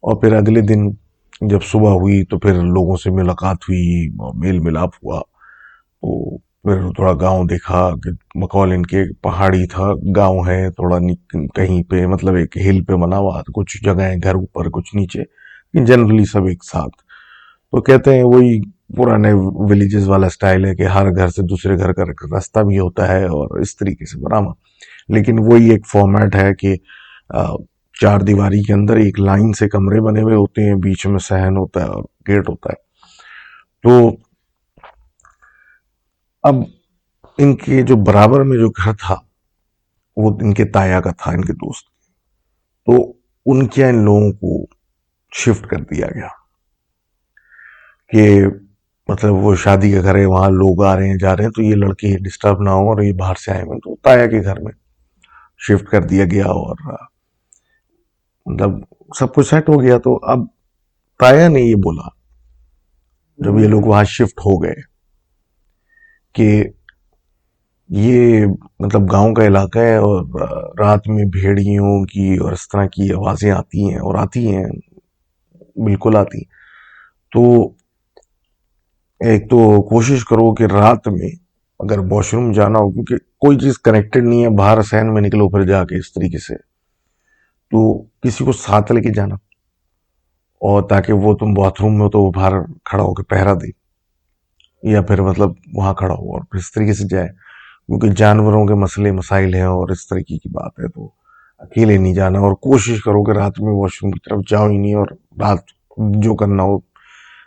और फिर अगले दिन जब सुबह हुई तो फिर लोगों से मुलाकात हुई और मेल मिलाप हुआ। तो फिर थोड़ा गांव देखा कि मकौल इनके पहाड़ी था, गांव है थोड़ा कहीं पे मतलब एक हिल पे बना हुआ, कुछ जगह घर ऊपर कुछ नीचे, जनरली सब एक साथ। तो कहते हैं वही पुराने विलेजेस वाला स्टाइल है कि हर घर से दूसरे घर का रास्ता भी होता है और इस तरीके से बना हुआ। लेकिन वही एक फॉर्मेट है कि अ, चार दीवारी के अंदर एक लाइन से कमरे बने हुए होते हैं, बीच में सहन होता है और गेट होता है। तो अब इनके जो बराबर में जो घर था वो इनके ताया का था, इनके दोस्त। तो उनके इन लोगों को शिफ्ट कर दिया गया कि मतलब वो शादी का घर है, वहां लोग आ रहे हैं जा रहे हैं, तो ये लड़के डिस्टर्ब ना हो और ये बाहर से आए हुए, तो ताया के घर में शिफ्ट कर दिया गया। और मतलब सब कुछ सेट हो गया। तो अब ताया ने ये बोला जब ये लोग वहां शिफ्ट हो गए कि ये मतलब गांव का इलाका है और रात में भेड़ियों की और इस तरह की आवाजें आती हैं, और आती हैं, बिल्कुल आती। तो एक तो कोशिश करो कि रात में अगर वॉशरूम जाना हो, क्योंकि कोई चीज कनेक्टेड नहीं है, बाहर सहन में निकलो फिर जाके इस तरीके से, तो किसी को साथ लेके जाना, और ताकि वो तुम बाथरूम में हो तो वो बाहर खड़ा होकर पहरा दे, या फिर मतलब वहां खड़ा हो और फिर इस तरीके से जाए, क्योंकि जानवरों के मसले मसाइल हैं और इस तरीके की बात है। तो अकेले नहीं जाना, और कोशिश करो कि रात में वॉशरूम की तरफ जाओ ही नहीं, और रात जो करना हो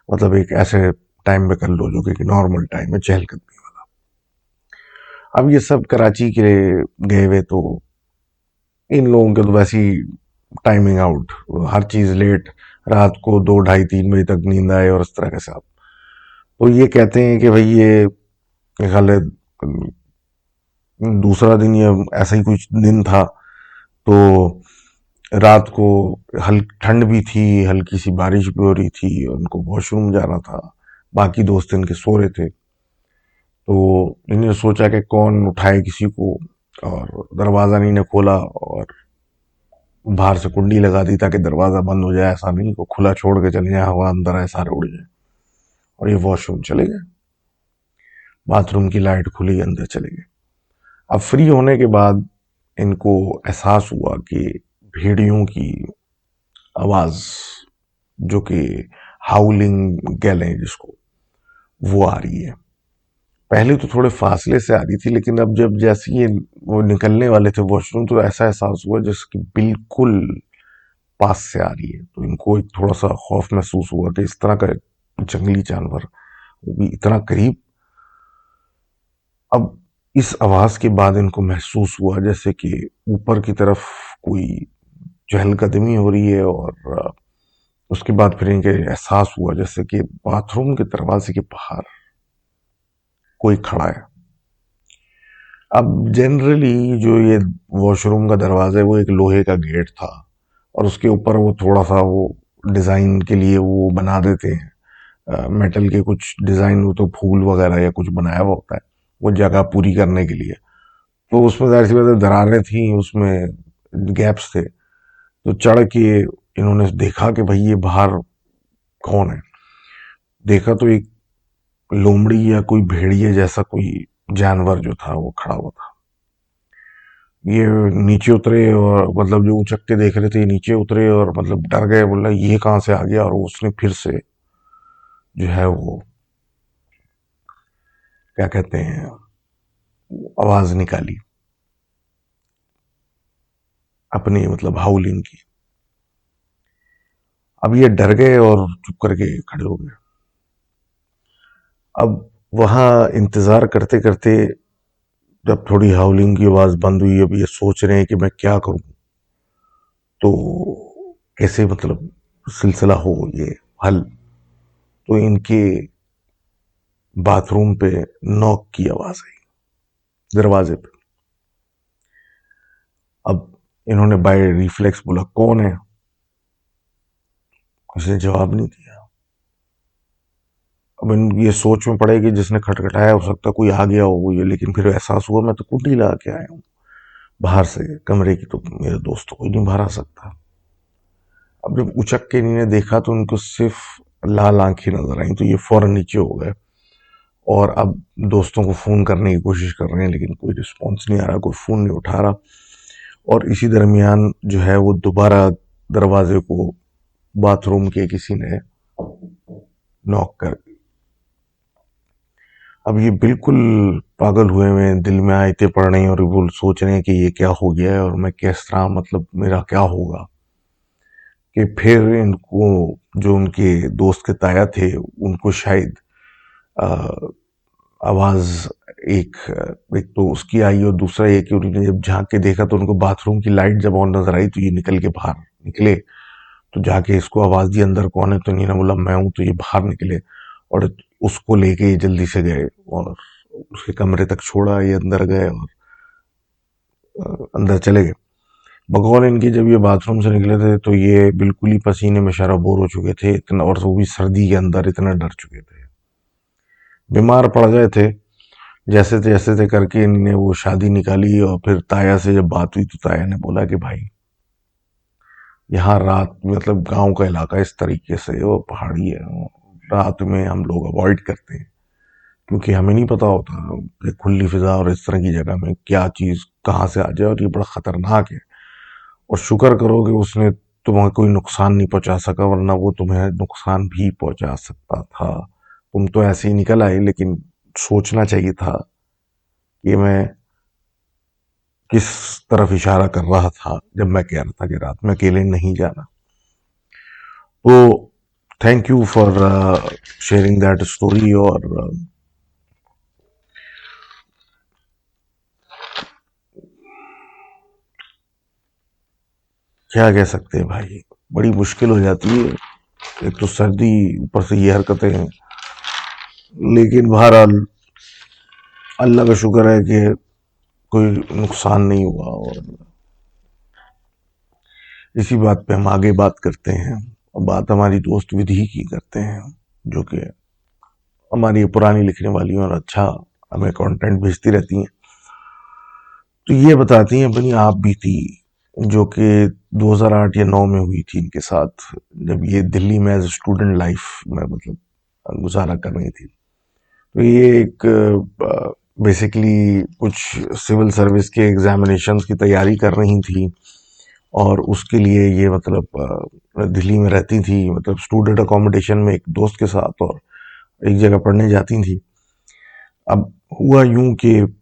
मतलब एक ऐसे टाइम पे कर लो जो कि नॉर्मल टाइम है, चहलकदमी वाला। अब ये सब कराची के गए हुए, तो इन लोगों के तो वैसे ही टाइमिंग आउट, हर चीज लेट, रात को 2 ढाई 3 बजे तक नींद आए और इस तरह के साथ। तो ये कहते हैं कि भाई ये ख्याल है दूसरा दिन या ऐसा ही कुछ दिन था। तो रात को हल्की ठंड भी थी, हल्की सी बारिश भी हो रही थी, उनको वॉशरूम जाना था, बाकी दोस्त इनके सो रहे थे। तो इन्होंने सोचा कि कौन उठाए किसी को, और दरवाज़ा नहीं ने खोला, और बाहर से कुंडी लगा दी ताकि दरवाज़ा बंद हो जाए, ऐसा नहीं को खुला छोड़ के चले जाए, हवा अंदर आए सारे उड़ जाए। और ये वॉशरूम चले गए, बाथरूम की लाइट खुली, अंदर चले गए। अब फ्री होने के बाद इनको एहसास हुआ कि भेड़ियों की आवाज, जो कि हाउलिंग गैल है जिसको, वो आ रही है। पहले तो थोड़े फासले से आ रही थी, लेकिन अब जब जैसे ये वो निकलने वाले थे वॉशरूम, तो ऐसा एहसास हुआ जैसे कि बिल्कुल पास से आ रही है। तो इनको एक थोड़ा सा खौफ महसूस हुआ कि इस तरह का जंगली जानवर, वो भी इतना करीब। अब इस आवाज के बाद इनको महसूस हुआ जैसे कि ऊपर की तरफ कोई चहलकदमी हो रही है, और उसके बाद फिर इनके एहसास हुआ जैसे कि बाथरूम के दरवाजे के बाहर कोई खड़ा है। अब जनरली जो ये वॉशरूम का दरवाजा है वो एक लोहे का गेट था, और उसके ऊपर वो थोड़ा सा वो डिजाइन के लिए वो बना देते हैं मेटल के कुछ डिजाइन, वो तो फूल वगैरह या कुछ बनाया हुआ होता है वो जगह पूरी करने के लिए। तो उसमें जाहिर सी बात है दरारें थी, उसमें गैप्स थे। तो चढ़ के इन्होंने देखा कि भाई ये बाहर कौन है। देखा तो एक लोमड़ी या कोई भेड़िए जैसा कोई जानवर जो था वो खड़ा हुआ था। ये नीचे उतरे, और मतलब जो उचक के देख रहे थे नीचे उतरे और मतलब डर गए, बोला ये कहाँ से आ गया। और उसने फिर से जो है वो क्या कहते हैं आवाज निकाली अपनी, मतलब हाउलिंग की। अब ये डर गए और चुप करके खड़े हो गए। अब वहाँ इंतज़ार करते करते जब थोड़ी हाउलिंग की आवाज़ बंद हुई, अब ये सोच रहे हैं कि मैं क्या करूं, तो कैसे मतलब सिलसिला हो ये हल। तो इनके बाथरूम पे नॉक की आवाज़ आई, दरवाजे पे। अब इन्होंने बाय रिफ्लेक्स बोला कौन है, किसी ने जवाब नहीं दिया। अब इन ये सोच में पड़े कि जिसने खटखटाया हो सकता कोई आ गया हो ये, लेकिन फिर एहसास हुआ मैं तो कुंडी लगा के आया हूँ बाहर से कमरे की, तो मेरे दोस्त को कोई नहीं बाहर आ सकता। अब जब उचक के इन्होंने देखा तो उनको सिर्फ लाल आंखें नजर आई, तो ये फौरन नीचे हो गए और अब दोस्तों को फोन करने की कोशिश कर रहे हैं, लेकिन कोई रिस्पॉन्स नहीं आ रहा, कोई फोन नहीं उठा रहा। और इसी दरमियान जो है वो दोबारा दरवाजे को बाथरूम के किसी ने नॉक कर। अब ये बिल्कुल पागल हुए हुए हैं, दिल में आयतें पड़ रही हैं और वो सोच रहे हैं कि ये क्या हो गया है और मैं किस तरह मतलब मेरा क्या होगा। कि फिर इनको जो उनके दोस्त के ताया थे उनको शायद आवाज एक एक तो उसकी आई और दूसरा ये कि उन्होंने जब झांक के देखा तो उनको बाथरूम की लाइट जब ऑन नजर आई, तो ये निकल के बाहर निकले। तो जाके इसको आवाज दी अंदर कौन है, तो नीना बोला मैं हूं, तो ये बाहर निकले और उसको लेके ये जल्दी से गए और उसके कमरे तक छोड़ा, ये अंदर गए और अंदर चले गए। बकौल इनके जब ये बाथरूम से निकले थे तो ये बिल्कुल ही पसीने में शराबोर हो चुके थे इतना, और वो भी सर्दी के अंदर इतना डर चुके थे, बीमार पड़ गए थे। जैसे थे करके इन्होंने वो शादी निकाली और फिर ताया से जब बात हुई तो ताया ने बोला कि भाई यहाँ रात मतलब गांव का इलाका इस तरीके से वो पहाड़ी है, रात में हम लोग अवॉइड करते हैं क्योंकि हमें नहीं पता होता कि खुली फिजा और इस तरह की जगह में क्या चीज कहाँ से आ जाए, और ये बड़ा खतरनाक है। और शुक्र करो कि उसने तुम्हें कोई नुकसान नहीं पहुंचा सका, वरना वो तुम्हें नुकसान भी पहुंचा सकता था। तुम तो ऐसे ही निकल आए, लेकिन सोचना चाहिए था कि मैं किस तरफ इशारा कर रहा था जब मैं कह रहा था कि रात में अकेले नहीं जाना। तो thank you for sharing that story. और क्या कह सकते हैं भाई, बड़ी मुश्किल हो जाती है, एक तो सर्दी ऊपर से ये हरकतें हैं। लेकिन बहरहाल अल्लाह का शुक्र है कि कोई नुकसान नहीं हुआ। और इसी बात पे हम आगे बात करते हैं, और बात हमारी दोस्त विधि की करते हैं, जो कि हमारी पुरानी लिखने वाली और अच्छा हमें कंटेंट भेजती रहती हैं। तो ये बताती हैं अपनी आप बीती, जो कि 2008 या 9 में हुई थी इनके साथ, जब ये दिल्ली में एज स्टूडेंट लाइफ में मतलब गुजारा कर रही थी। तो ये एक बेसिकली कुछ सिविल सर्विस के एग्जामिनेशंस की तैयारी कर रही थी, और उसके लिए ये मतलब दिल्ली में रहती थी, मतलब स्टूडेंट अकोमोडेशन में एक दोस्त के साथ, और एक जगह पढ़ने जाती थी। अब हुआ यूं कि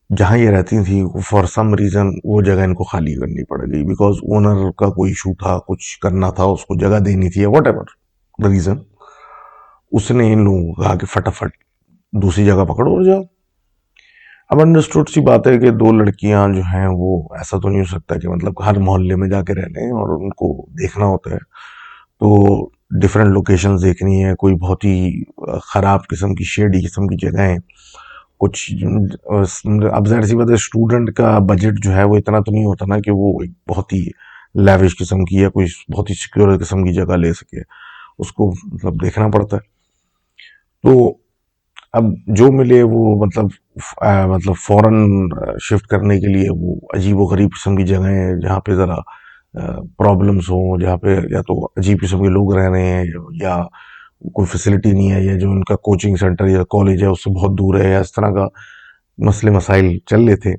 जहाँ ये रहती थी फॉर सम रीज़न वो जगह इनको खाली करनी पड़ गई, बिकॉज ओनर का कोई इशू था, कुछ करना था, उसको जगह देनी थी, वट एवर द रीज़न। उसने इन लोगों को कहा कि फटाफट दूसरी जगह पकड़ो और जाओ। अब अंडरस्टूड सी बात है कि दो लड़कियां जो हैं वो ऐसा तो नहीं हो सकता कि मतलब हर मोहल्ले में जाके रह लें, और उनको देखना होता है तो डिफरेंट लोकेशंस देखनी है, कोई बहुत ही ख़राब किस्म की शेडी किस्म की जगह है कुछ। अब जाहिर सी बात है स्टूडेंट का बजट जो है वो इतना तो नहीं होता ना कि वो एक बहुत ही लैविश किस्म की या कोई बहुत ही सिक्योर किस्म की जगह ले सके, उसको मतलब देखना पड़ता है। तो अब जो मिले वो मतलब फौरन शिफ्ट करने के लिए वो अजीब व गरीब किस्म की जगह है जहाँ पे ज़रा प्रॉब्लम्स हो, जहाँ पे या तो अजीब किस्म के लोग रह रहे हैं, या कोई फैसिलिटी नहीं है, या जो उनका कोचिंग सेंटर या कॉलेज है उससे बहुत दूर है, या इस तरह का मसले मसाइल चल रहे थे।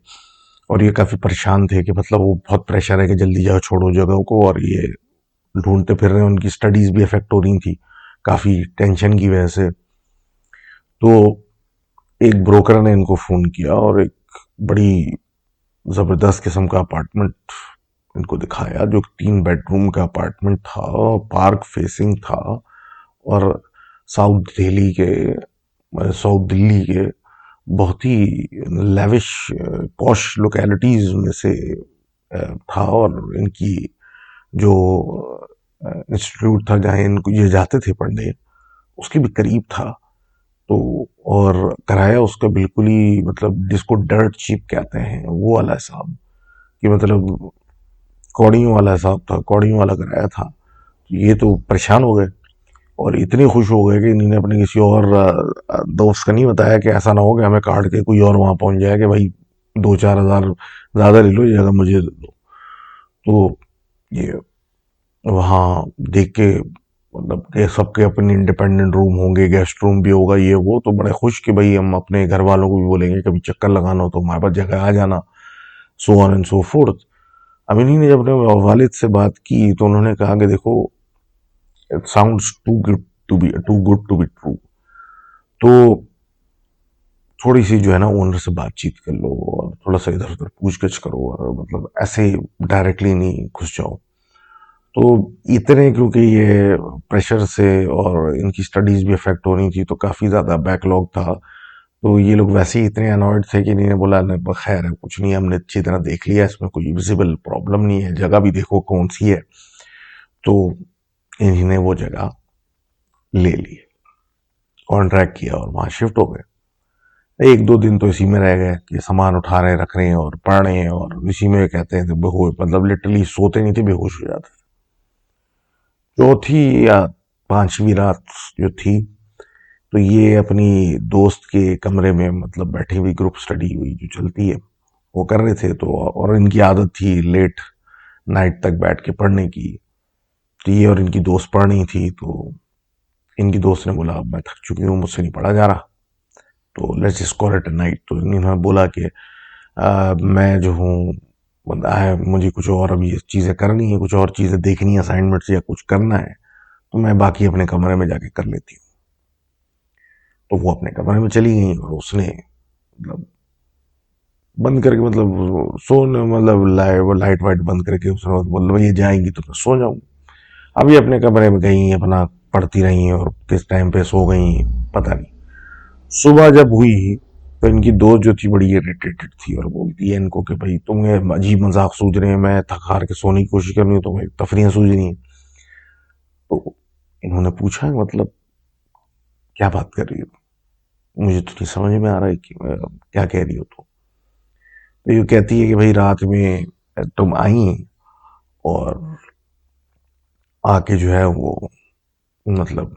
और ये काफ़ी परेशान थे कि मतलब वो बहुत प्रेशर है कि जल्दी जाओ छोड़ो जगह को, और ये ढूंढते फिर रहे हैं, उनकी स्टडीज़ भी अफेक्ट हो रही थी काफ़ी टेंशन की वजह से। तो एक ब्रोकर ने इनको फ़ोन किया और एक बड़ी ज़बरदस्त किस्म का अपार्टमेंट इनको दिखाया, जो 3 बेडरूम का अपार्टमेंट था, पार्क फेसिंग था, और साउथ दिल्ली के साउथ दिल्ली के बहुत ही लेविश पॉश लोकेलिटीज में से था, और इनकी जो इंस्टीट्यूट था जहाँ इनको ये जाते थे पढ़ने, उसके भी करीब था। तो और कराया उसका बिल्कुल ही मतलब जिसको डर्ट चीप कहते हैं वो वाला हिसाब, कि मतलब कौड़ियों वाला हिसाब था, कौड़ियों वाला कराया था। तो ये तो परेशान हो गए और इतने खुश हो गए कि इन्होंने अपने किसी और दोस्त का नहीं बताया कि ऐसा ना हो कि हमें काट के कोई और वहां पहुंच जाए कि भाई 2-4 हज़ार ज्यादा ले लो, ये जगह मुझे दे दो। तो ये वहाँ देख के मतलब कि सबके अपने इंडिपेंडेंट रूम होंगे, गेस्ट रूम भी होगा, ये वो, तो बड़े खुश कि भाई हम अपने घर वालों को भी बोलेंगे कभी चक्कर लगाना हो तो हमारे पास जगह आ जाना, so on and so fourth. अब इन्हीं ने जब अपने वालिद से बात की तो उन्होंने कहा कि देखो, it sounds to be true. तो थोड़ी सी जो है ना ओनर से बातचीत कर लो और थोड़ा सा इधर उधर पूछगछ करो, और मतलब ऐसे डायरेक्टली नहीं घुस जाओ। तो इतने क्योंकि ये प्रेशर से और इनकी स्टडीज भी अफेक्ट हो रही थी, तो काफ़ी ज़्यादा बैकलॉग था। तो ये लोग वैसे ही इतने अनॉयड थे कि इन्होंने बोला नहीं खैर है, कुछ नहीं, हमने अच्छी तरह देख लिया, इसमें कोई विजिबल प्रॉब्लम नहीं है, जगह भी देखो कौन सी है। तो इन्होंने वो जगह ले ली, कॉन्ट्रैक्ट किया और वहाँ शिफ्ट हो गए। 1-2 दिन तो इसी में रह गए कि सामान उठा रहे, रख रहे हैं और पढ़ रहे हैं, और इसी में कहते हैं बेहोश, मतलब लिटरली सोते नहीं थे, बेहोश हो जाते। चौथी या पांचवी रात जो थी, तो ये अपनी दोस्त के कमरे में मतलब बैठी हुई, ग्रुप स्टडी हुई जो चलती है वो कर रहे थे। तो और इनकी आदत थी लेट नाइट तक बैठ के पढ़ने की। तो ये और इनकी दोस्त पढ़ रही थी, तो इनकी दोस्त ने बोला मैं थक चुकी हूँ, मुझसे नहीं पढ़ा जा रहा, तो let's just call it a night. तो इन्होंने बोला कि मैं जो हूँ मुझे कुछ और अभी चीज़ें करनी है, कुछ और चीज़ें देखनी है, असाइनमेंट्स या कुछ करना है, तो मैं बाकी अपने कमरे में जाके कर लेती हूँ। तो वो अपने कमरे में चली गई और उसने मतलब बंद करके, मतलब सोने, मतलब लाइट वाइट बंद करके उसने बोला ये जाएंगी तो मैं सो जाऊँ। अब ये अपने कमरे में गई, अपना पढ़ती रही, और किस टाइम पे सो गई पता नहीं। सुबह जब हुई तो इनकी दोस्त जो थी बड़ी इरिटेटेड थी और बोलती है इनको कि भाई तुम ये अजीब मजाक सूझ रहे हैं, मैं थक हार के सोने की कोशिश कर रही हूँ, तुम्हें तफरियां सूझ रही हैं। तो इन्होंने पूछा मतलब क्या बात कर रही हो, मुझे तो नहीं समझ में आ रहा है कि क्या कह रही हो। तो ये कहती है कि भाई रात में तुम आई और आके जो है वो मतलब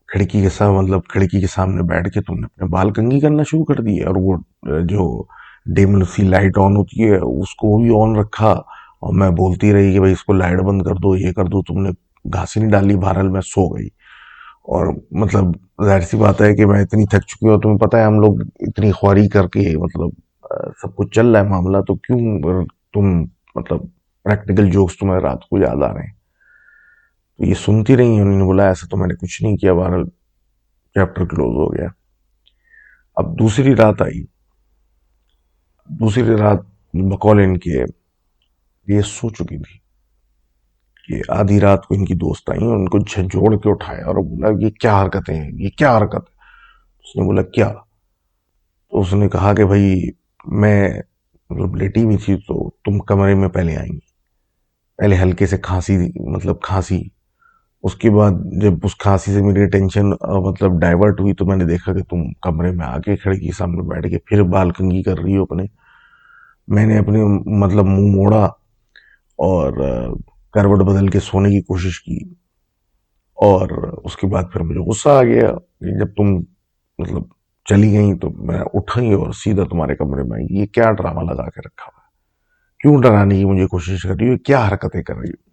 खिड़की के साथ, मतलब खिड़की के सामने बैठ के तुमने अपने बाल कंघी करना शुरू कर दिए, और वो जो डिम सी लाइट ऑन होती है उसको भी ऑन रखा, और मैं बोलती रही कि भाई इसको लाइट बंद कर दो, ये कर दो, तुमने घासी नहीं डाली बहरहाल मैं सो गई। और मतलब जाहिर सी बात है कि मैं इतनी थक चुकी हूँ, तुम्हें पता है हम लोग इतनी ख्वारी करके मतलब सब कुछ चल रहा है मामला, तो क्यों तुम मतलब प्रैक्टिकल जोक्स तुम्हें रात को याद आ रहे हैं। तो ये सुनती रही, उन्होंने बोला ऐसा तो मैंने कुछ नहीं किया, बहरहाल चैप्टर क्लोज हो गया। अब दूसरी रात आई, दूसरी रात बकौल इनके ये सो चुकी थी कि आधी रात को इनकी दोस्त आई और उनको झंझोड़ के उठाया और बोला ये क्या हरकतें हैं, ये क्या हरकत है। उसने बोला क्या। तो उसने कहा कि भाई मैं मतलब लेटी हुई थी तो तुम कमरे में पहले आई, पहले हल्के से खांसी, मतलब खांसी, उसके बाद जब उस खांसी से मेरी टेंशन मतलब डाइवर्ट हुई तो मैंने देखा कि तुम कमरे में आके खिड़की के सामने बैठ के फिर बाल कंघी कर रही हो अपने। मैंने अपने मतलब मुंह मोड़ा और करवट बदल के सोने की कोशिश की, और उसके बाद फिर मुझे गुस्सा आ गया कि जब तुम मतलब चली गई तो मैं उठा ही और सीधा तुम्हारे कमरे में आई। ये क्या ड्रामा लगा के रखा हुआ है, क्यों डराने की मुझे कोशिश कर रही हो, क्या हरकतें कर रही हो।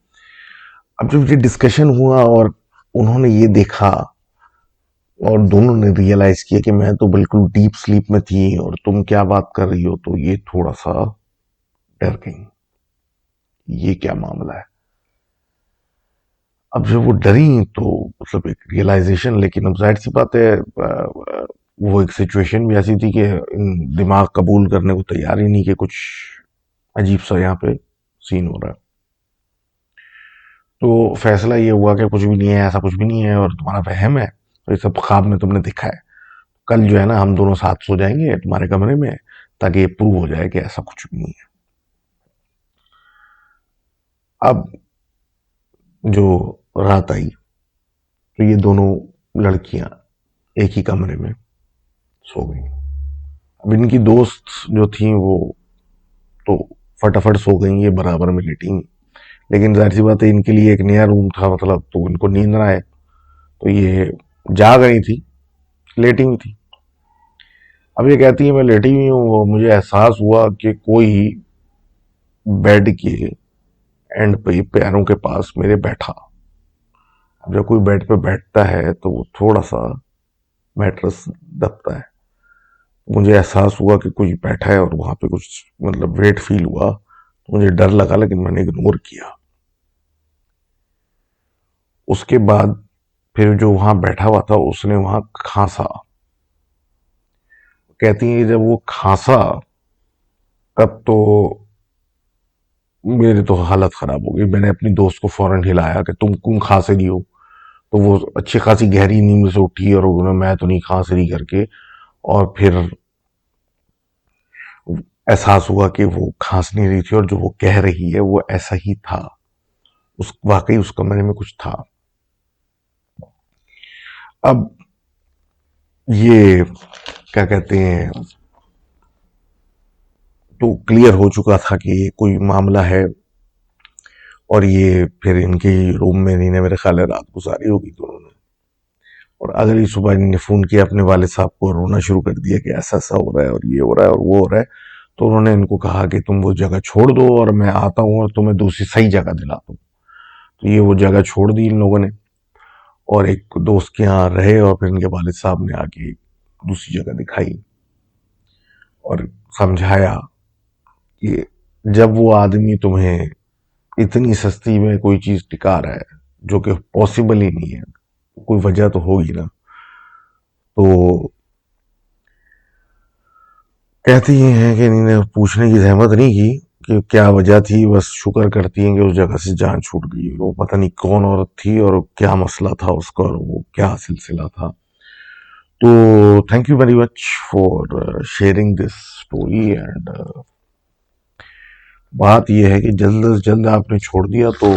अब जब ये डिस्कशन हुआ और उन्होंने ये देखा और दोनों ने रियलाइज किया कि मैं तो बिल्कुल डीप स्लीप में थी और तुम क्या बात कर रही हो, तो ये थोड़ा सा डर गई, ये क्या मामला है। अब जब वो डरी तो मतलब एक रियलाइजेशन, लेकिन अब जाहिर सी बात है वो एक सिचुएशन भी ऐसी थी कि दिमाग कबूल करने को तैयार ही नहीं कि कुछ अजीब सा यहाँ पे सीन हो रहा है। तो फैसला ये हुआ कि कुछ भी नहीं है, ऐसा कुछ भी नहीं है और तुम्हारा वहम है, तो ये सब ख्वाब में तुमने देखा है, कल जो है ना हम दोनों साथ सो जाएंगे तुम्हारे कमरे में, ताकि ये प्रूव हो जाए कि ऐसा कुछ भी नहीं है। अब जो रात आई तो ये दोनों लड़कियां एक ही कमरे में सो गई। अब इनकी दोस्त जो थी वो तो फटाफट सो गई, ये बराबर में लेटी नहीं। लेकिन जाहिर सी बात है इनके लिए एक नया रूम था, मतलब तो इनको नींद ना आए, तो ये जाग रही थी, लेटी हुई थी। अब ये कहती है मैं लेटी हुई हूँ, मुझे एहसास हुआ कि कोई बेड के एंड पे पैरों के पास मेरे बैठा। अब जब कोई बेड पे बैठता है तो वो थोड़ा सा मैट्रेस दबता है। मुझे एहसास हुआ कि कोई बैठा है और वहां पे कुछ मतलब वेट फील हुआ, तो मुझे डर लगा, लेकिन मैंने इग्नोर किया। उसके बाद फिर जो वहां बैठा हुआ था उसने वहां खांसा। कहती है जब वो खांसा तब तो मेरी तो हालत खराब हो गई। मैंने अपनी दोस्त को फौरन हिलाया कि तुम क्यों खांस रही हो। तो वो अच्छी खासी गहरी नींद से उठी और उन्होंने मैं तो नहीं खांस रही करके, और फिर एहसास हुआ कि वो खांस नहीं रही थी और जो वो कह रही है वो ऐसा ही था, उस वाकई उस कमरे में कुछ था। अब ये क्या कहते हैं, तो क्लियर हो चुका था कि ये कोई मामला है, और ये फिर इनके रूम में इन्हें मेरे ख्याल है रात गुजारी होगी दोनों ने। और अगली सुबह इन्होंने फोन किया अपने वाले साहब को, रोना शुरू कर दिया कि ऐसा ऐसा हो रहा है और ये हो रहा है और वो हो रहा है। तो उन्होंने इनको कहा कि तुम वो जगह छोड़ दो और मैं आता हूँ और तुम्हें दूसरी सही जगह दिलाता हूँ। तो ये वो जगह छोड़ दी इन लोगों ने और एक दोस्त के यहाँ रहे, और फिर इनके वालिद साहब ने आके दूसरी जगह दिखाई और समझाया कि जब वो आदमी तुम्हें इतनी सस्ती में कोई चीज टिका रहा है जो कि पॉसिबल ही नहीं है, कोई वजह तो होगी ना। तो कहती ही हैं कि इन्होंने पूछने की जहमत नहीं की कि क्या वजह थी, बस शुक्र करती हैं कि उस जगह से जान छूट गई। वो पता नहीं कौन औरत थी और क्या मसला था उसका और वो क्या सिलसिला था। तो thank you very much for sharing this story. And बात यह है कि जल्द से जल्द आपने छोड़ दिया तो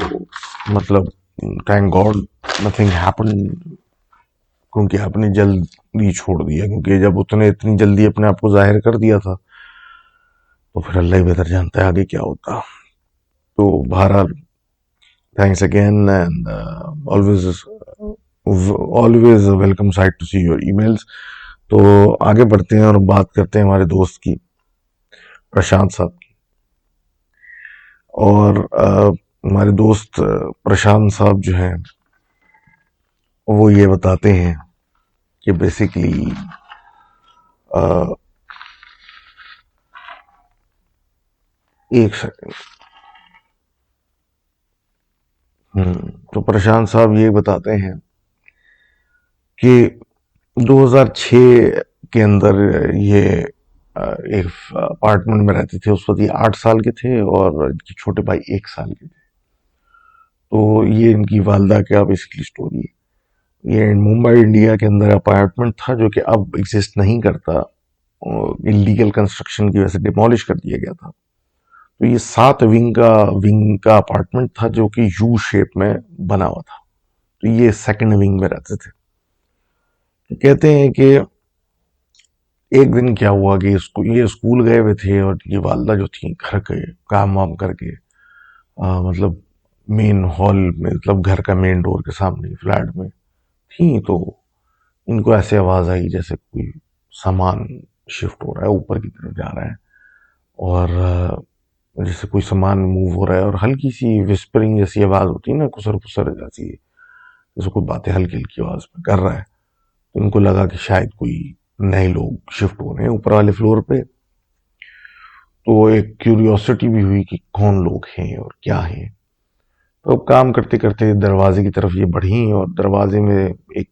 मतलब थैंक गॉड नथिंग हैपन, क्योंकि आपने जल्दी छोड़ दिया, क्योंकि जब उसने इतनी जल्दी अपने आप को जाहिर कर दिया था तो फिर अल्लाह ही बेहतर जानता है आगे क्या होता। तो बहरहाल thanks again, and always always welcome side to see your emails. तो आगे बढ़ते हैं और बात करते हैं हमारे दोस्त की, प्रशांत साहब की। और हमारे दोस्त प्रशांत साहब जो हैं वो ये बताते हैं कि बेसिकली एक सेकंड। तो प्रशांत साहब ये बताते हैं कि 2006 के अंदर ये एक अपार्टमेंट में रहते थे। उस वक्त ये 8 साल के थे और इनके छोटे भाई 1 साल के थे। तो ये इनकी वालदा का बेसिकली स्टोरी है। ये मुंबई इंडिया के अंदर अपार्टमेंट था जो कि अब एग्जिस्ट नहीं करता, इलीगल कंस्ट्रक्शन की वजह से डिमोलिश कर दिया गया था। तो ये 7 विंग का अपार्टमेंट था जो कि यू शेप में बना हुआ था। तो ये सेकंड विंग में रहते थे। तो कहते हैं कि एक दिन क्या हुआ कि ये स्कूल गए हुए थे और ये वालदा जो थी घर के काम वाम करके मतलब मेन हॉल में, मतलब घर का मेन डोर के सामने फ्लैट में थी। तो इनको ऐसे आवाज आई जैसे कोई सामान शिफ्ट हो रहा है, ऊपर की तरफ जा रहा है, और जैसे कोई सामान मूव हो रहा है, और हल्की सी विस्परिंग जैसी आवाज होती है ना, कुसर कुसर जैसी, जैसे कोई बातें हल्की हल्की आवाज में कर रहा है। तो उनको लगा कि शायद कोई नए लोग शिफ्ट हो रहे हैं ऊपर वाले फ्लोर पे। तो एक क्यूरियोसिटी भी हुई कि कौन लोग हैं और क्या हैं। तो अब काम करते करते दरवाजे की तरफ ये बढ़ी, और दरवाजे में एक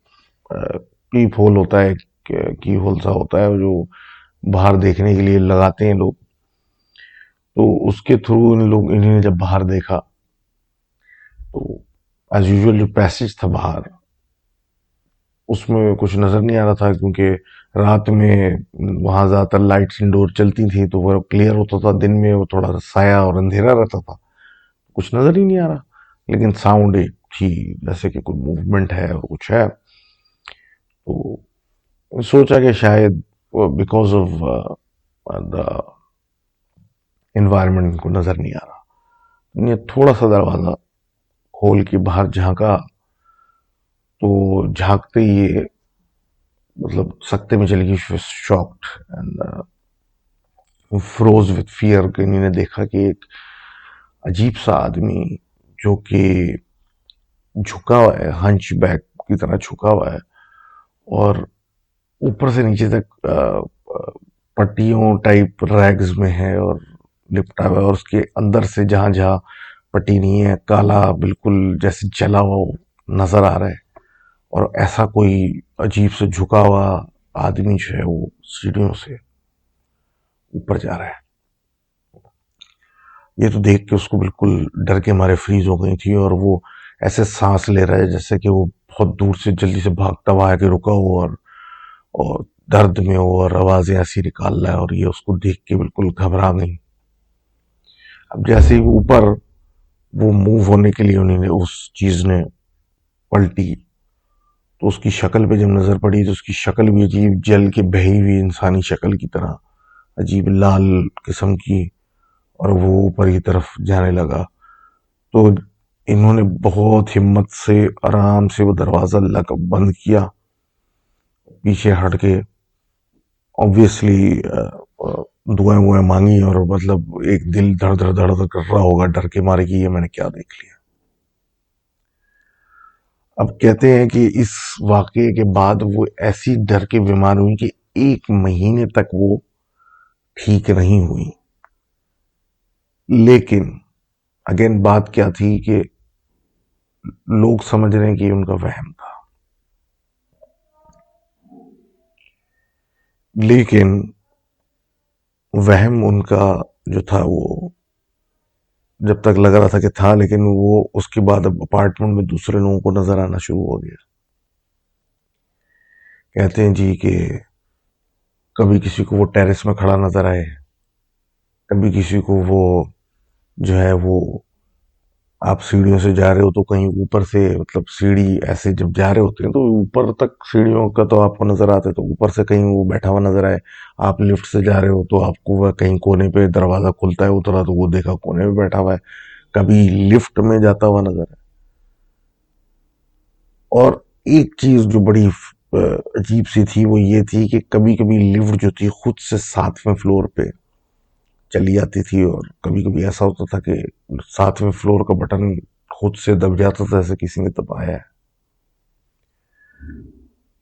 पीप होल होता है, की होल सा होता है जो बाहर देखने के लिए लगाते हैं लोग। तो उसके थ्रू इन्होंने जब बाहर देखा तो एज यूजुअल जो पैसेज था बाहर, उसमें कुछ नज़र नहीं आ रहा था, क्योंकि रात में वहाँ ज़्यादातर लाइट्स इंडोर चलती थी तो वो क्लियर होता था, दिन में वो थोड़ा साया और अंधेरा रहता था, कुछ नज़र ही नहीं आ रहा। लेकिन साउंड एक थी, जैसे कि कोई मूवमेंट है और कुछ है। तो सोचा कि शायद बिकॉज ऑफ द इन्वायरमेंट इनको नज़र नहीं आ रहा। ये थोड़ा सा दरवाज़ा खोल के बाहर झांका, तो झांकते ही ये मतलब सकते में चली गई, shocked and froze with fear. कि इन्होंने देखा कि एक अजीब सा आदमी जो कि झुका हुआ है, हंच बैक की तरह झुका हुआ है, और ऊपर से नीचे तक पट्टियों टाइप रैग्स में है और लिपटा हुआ है, और उसके अंदर से जहां जहां पट्टी नहीं है, काला बिल्कुल जैसे जला हुआ नजर आ रहा है। और ऐसा कोई अजीब से झुका हुआ आदमी जो है वो सीढ़ियों से ऊपर जा रहा है। ये तो देख के उसको बिल्कुल डर के मारे फ्रीज हो गई थी, और वो ऐसे सांस ले रहा है जैसे कि वो बहुत दूर से जल्दी से भागता हुआ है कि रुका हो, और दर्द में हो और आवाजें ऐसी निकाल रहा है, और ये उसको देख के बिल्कुल घबरा गई। अब जैसे ही ऊपर वो मूव होने के लिए उन्होंने उस चीज ने पलटी, तो उसकी शक्ल पे जब नजर पड़ी तो उसकी शक्ल भी अजीब जल के बही हुई इंसानी शक्ल की तरह, अजीब लाल किस्म की, और वो ऊपर की तरफ जाने लगा। तो इन्होंने बहुत हिम्मत से आराम से वो दरवाजा लग बंद किया, पीछे हट के ऑब्वियसली दुआएं वुआएं मांगी, और मतलब एक दिल धड़ धड़ धड़ धड़ कर रहा होगा डर के मारे कि ये मैंने क्या देख लिया। अब कहते हैं कि इस वाकये के बाद वो ऐसी डर के बीमार हुई कि 1 महीने तक वो ठीक नहीं हुई। लेकिन अगेन बात क्या थी कि लोग समझ रहे हैं कि उनका वहम था, लेकिन वहम उनका जो था वो जब तक लग रहा था कि था, लेकिन वो उसके बाद अब अपार्टमेंट में दूसरे लोगों को नजर आना शुरू हो गया। कहते हैं जी कि कभी किसी को वो टेरेस में खड़ा नजर आए, कभी किसी को वो जो है वो आप सीढ़ियों से जा रहे हो तो कहीं ऊपर से, मतलब सीढ़ी ऐसे जब जा रहे होते हैं तो ऊपर तक सीढ़ियों का तो आपको नजर आते, तो ऊपर से कहीं वो बैठा हुआ नजर आए। आप लिफ्ट से जा रहे हो तो आपको वह कहीं कोने पे दरवाजा खुलता है, उतरा तो वो देखा कोने में बैठा हुआ है। कभी लिफ्ट में जाता हुआ नजर है। और एक चीज जो बड़ी अजीब सी थी वो ये थी कि कभी कभी लिफ्ट जो थी खुद से 7वें फ्लोर पे चली जाती थी, और कभी कभी ऐसा होता था कि 7वें फ्लोर का बटन खुद से दब जाता था, जैसे किसी ने दबाया है।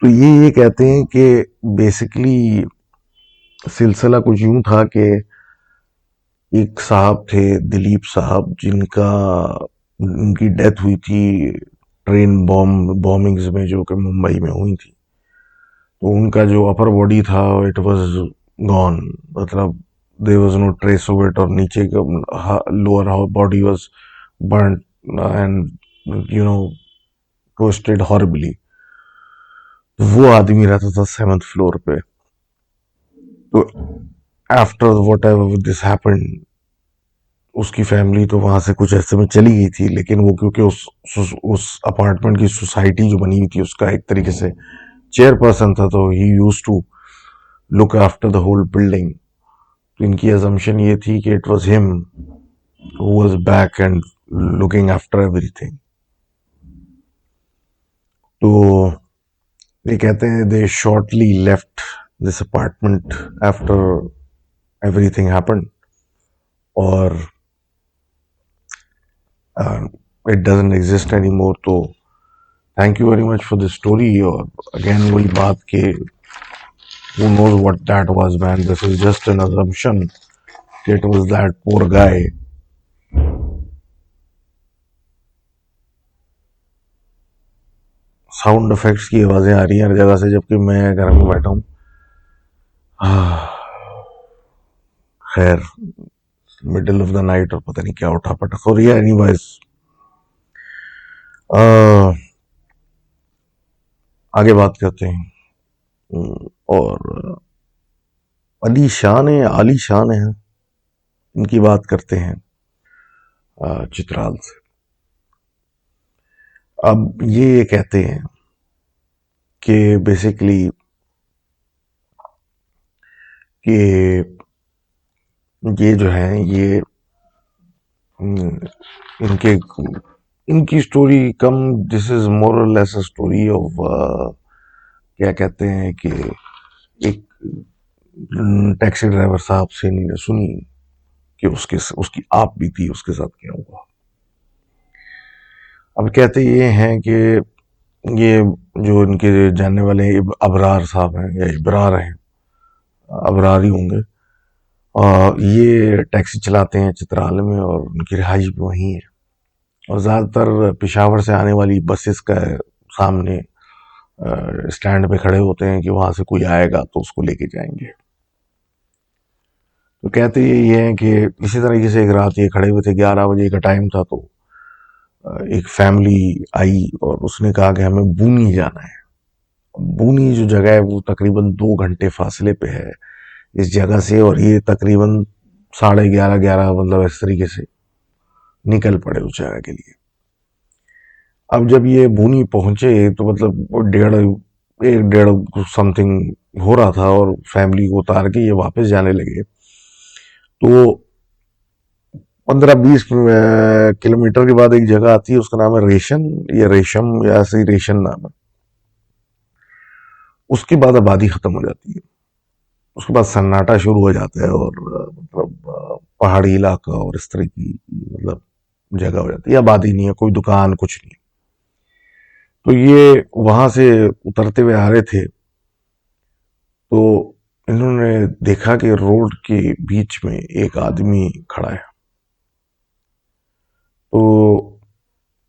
तो ये कहते हैं कि बेसिकली सिलसिला कुछ यूं था कि एक साहब थे, दिलीप साहब, जिनका उनकी डेथ हुई थी ट्रेन बॉम्बिंग्स में जो कि मुंबई में हुई थी। तो उनका जो अपर बॉडी था इट वाज गॉन, मतलब there was no trace of it, और नीचे का lower body was burn and twisted horribly. वो आदमी रहता था 7th फ्लोर पे। तो after whatever this happened, उसकी फैमिली तो वहां से कुछ ऐसे में चली गई थी, लेकिन वो क्योंकि उस अपार्टमेंट की सोसाइटी जो बनी हुई थी उसका एक तरीके से चेयरपर्सन था, तो he used to look after the whole building. तो इनकी अजम्पशन ये थी कि it was him who was back end looking after everything. तो ये कहते हैं they shortly left this apartment after everything happened, और it doesn't exist any more. तो thank you very much for this story. और अगेन वही बात कि who knows what that was, man, this is just an assumption it was that poor guy। Sound effects की आवाजें आ रही हैं हर जगह से, जबकि मैं घर में बैठा हूँ। खैर, मिडिल ऑफ द नाइट और पता नहीं क्या उठा पटक हो रही है। एनीवेज, आगे बात करते हैं। और अली शान है, आली शान है, इनकी बात करते हैं चित्राल से। अब ये कहते हैं कि बेसिकली कि ये जो है ये इनके इनकी story come, this is more और लेस स्टोरी ऑफ क्या कहते हैं कि एक टैक्सी ड्राइवर साहब से इन्होंने सुनी कि उसकी आप बीती उसके साथ क्या हुआ। अब कहते ये हैं कि ये जो इनके जानने वाले हैं अबरार साहब हैं या इबरार हैं, अबरार ही होंगे, ये टैक्सी चलाते हैं चित्राल में और उनकी रिहाइश भी वहीं है। और ज़्यादातर पेशावर से आने वाली बसेस का सामने स्टैंड पे खड़े होते हैं कि वहां से कोई आएगा तो उसको लेके जाएंगे। तो कहते ये हैं कि इसी तरीके से एक रात ये खड़े हुए थे, 11 बजे का टाइम था, तो एक फैमिली आई और उसने कहा कि हमें बूनी जाना है। बूनी जो जगह है वो तकरीबन 2 घंटे फासले पे है इस जगह से, और ये तकरीबन 11:30 मतलब इस तरीके से निकल पड़े उस जगह के लिए। अब जब ये बूनी पहुंचे तो मतलब वो 1:30 समथिंग हो रहा था और फैमिली को उतार के ये वापस जाने लगे। तो 15-20 किलोमीटर के बाद एक जगह आती है, उसका नाम है रेशन या रेशम या ऐसे ही रेशन नाम है। उसके बाद आबादी खत्म हो जाती है, उसके बाद सन्नाटा शुरू हो जाता है और मतलब पहाड़ी इलाका और इस तरह की मतलब जगह हो जाती है, आबादी नहीं है, कोई दुकान कुछ नहीं। तो ये वहां से उतरते हुए आ रहे थे तो इन्होंने देखा कि रोड के बीच में एक आदमी खड़ा है। तो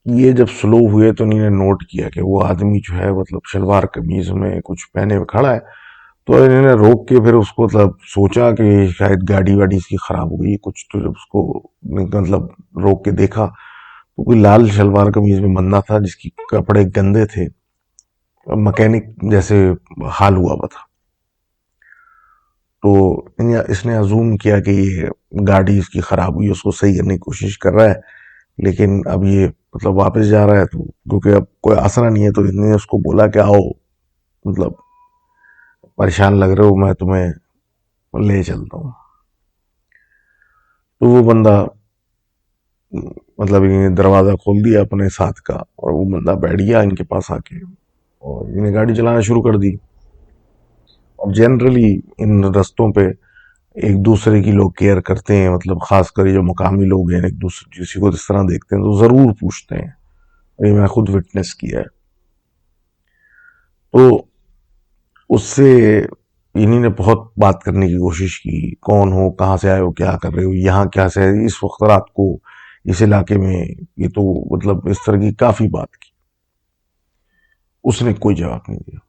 ये जब स्लो हुए तो इन्होंने नोट किया कि वो आदमी जो है मतलब शलवार कमीज में कुछ पहने हुए खड़ा है। तो इन्होंने रोक के फिर उसको मतलब सोचा कि शायद गाड़ी वाड़ी इसकी खराब हो गई कुछ, तो जब उसको मतलब रोक के देखा तो कोई लाल शलवार कमीज में बंदा था जिसकी कपड़े गंदे थे, मैकेनिक जैसे हाल हुआ हुआ था। तो इसने अजूम किया कि ये गाड़ी इसकी खराब हुई, उसको सही करने की कोशिश कर रहा है, लेकिन अब ये मतलब वापस जा रहा है तो क्योंकि अब कोई आसरा नहीं है, तो इसने उसको बोला कि आओ मतलब परेशान लग रहे हो, मैं तुम्हें ले चलता हूँ। तो वो बंदा मतलब इन्हें दरवाज़ा खोल दिया अपने साथ का और वो बंदा बैठ गया इनके पास आके और इन्हें गाड़ी चलाना शुरू कर दी। और जनरली इन रास्तों पे एक दूसरे की लोग केयर करते हैं, मतलब खासकर जो मुकामी लोग हैं एक दूसरे किसी को इस तरह देखते हैं तो ज़रूर पूछते हैं, ये मैं खुद विटनेस किया है। तो उससे इन्हीं ने बहुत बात करने की कोशिश की, कौन हो, कहाँ से आए हो, क्या कर रहे हो, यहाँ क्या से है इस वक्त रात को इस इलाके में, ये तो मतलब इस तरह की काफी बात की। उसने कोई जवाब नहीं दिया।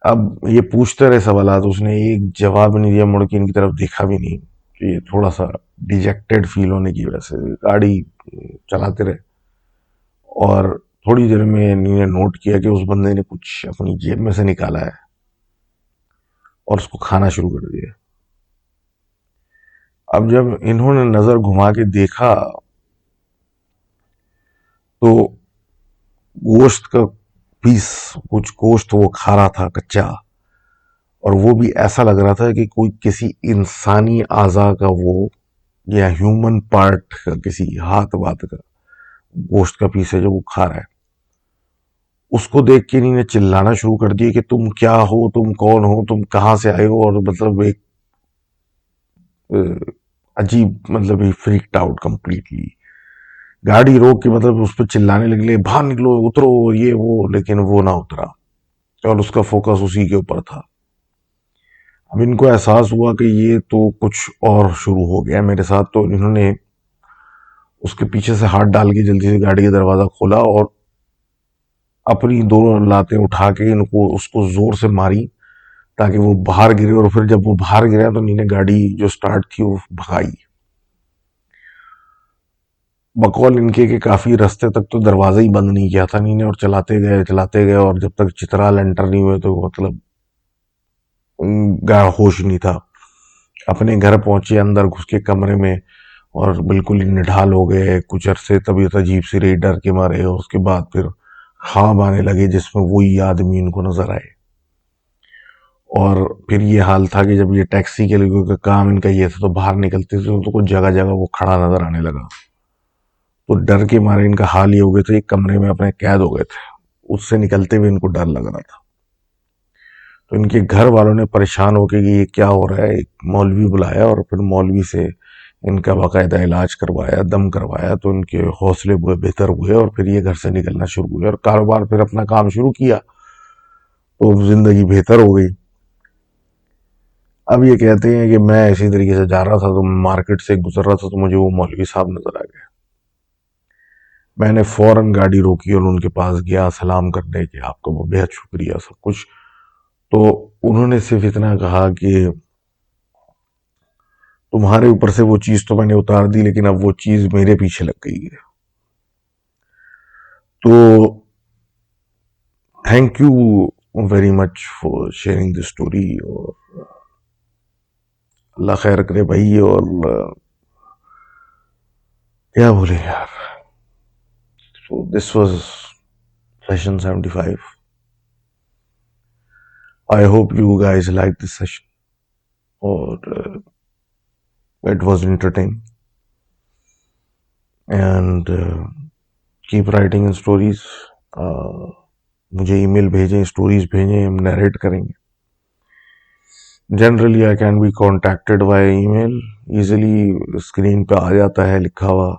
अब ये पूछते रहे सवाल, तो उसने एक जवाब नहीं दिया, मुड़ के इनकी तरफ देखा भी नहीं। कि ये थोड़ा सा डिजेक्टेड फील होने की वजह से गाड़ी चलाते रहे। और थोड़ी देर में इन्होंने नोट किया कि उस बंदे ने कुछ अपनी जेब में से निकाला है और उसको खाना शुरू कर दिया। अब जब इन्होंने नजर घुमा के देखा तो गोश्त का पीस, कुछ गोश्त वो खा रहा था कच्चा, और वो भी ऐसा लग रहा था कि कोई किसी इंसानी आज़ा का वो या ह्यूमन पार्ट का किसी हाथ वाथ का गोश्त का पीस है जो वो खा रहा है। उसको देख के इन्होंने चिल्लाना शुरू कर दिया कि तुम क्या हो, तुम कौन हो, तुम कहाँ से आए हो, और मतलब एक अजीब मतलब ही फ्रीक्ड आउट कंप्लीटली। गाड़ी रोक के मतलब उस पर चिल्लाने लगे, बाहर निकलो, उतरो, ये वो, लेकिन वो ना उतरा और उसका फोकस उसी के ऊपर था। अब इनको एहसास हुआ कि ये तो कुछ और शुरू हो गया मेरे साथ, तो इन्होंने उसके पीछे से हाथ डाल के जल्दी से गाड़ी का दरवाजा खोला और अपनी दोनों लातें उठा के इनको उसको जोर से मारी ताकि वो बाहर गिरे। और फिर जब वो बाहर गिरा तो इन्होंने गाड़ी जो स्टार्ट थी वो भगाई। बकौल इनके के काफी रास्ते तक तो दरवाजा ही बंद नहीं किया था इन्होंने, और चलाते गए, और जब तक चित्राल एंटर नहीं हुए तो मतलब होश नहीं था। अपने घर पहुंचे, अंदर घुस के कमरे में, और बिल्कुल ही निढाल हो गए। कुछ अरसे तबीयत अजीब सी रही डर के मारे, और उसके बाद फिर ख्वाब आने लगे जिसमें वही आदमी इनको नजर आए। और फिर ये हाल था कि जब ये टैक्सी के लिए, क्योंकि काम इनका ये था, तो बाहर निकलते थे तो कुछ जगह जगह वो खड़ा नजर आने लगा। तो डर के मारे इनका हाल ये हो गया था, एक कमरे में अपने कैद हो गए थे। उससे निकलते हुए इनको डर लग रहा था। तो इनके घर वालों ने परेशान होकर कि ये क्या हो रहा है, एक मौलवी बुलाया, और फिर मौलवी से इनका बाकायदा इलाज करवाया, दम करवाया, तो इनके हौसले बेहतर हुए, और फिर ये घर से निकलना शुरू हुए और कारोबार फिर अपना काम शुरू किया, तो जिंदगी बेहतर हो गई। अब ये कहते हैं कि मैं इसी तरीके से जा रहा था, तो मार्केट से गुजर रहा था, तो मुझे वो मौलवी साहब नजर आ गए। मैंने फौरन गाड़ी रोकी और उनके पास गया सलाम करने के, आपका वो बेहद शुक्रिया सब कुछ। तो उन्होंने सिर्फ इतना कहा कि तुम्हारे ऊपर से वो चीज तो मैंने उतार दी, लेकिन अब वो चीज मेरे पीछे लग गई है। तो thank you very much for sharing this story, और अल्लाह खैर करे भाई। और क्या बोले यार। So this was session 75। I hope you guys like this session, और it was entertaining, and keep writing in stories. मुझे ईमेल भेजें, स्टोरीज भेजें, हम नरेट करेंगे। Generally I can be contacted by email, easily screen पे आ जाता है लिखा हुआ,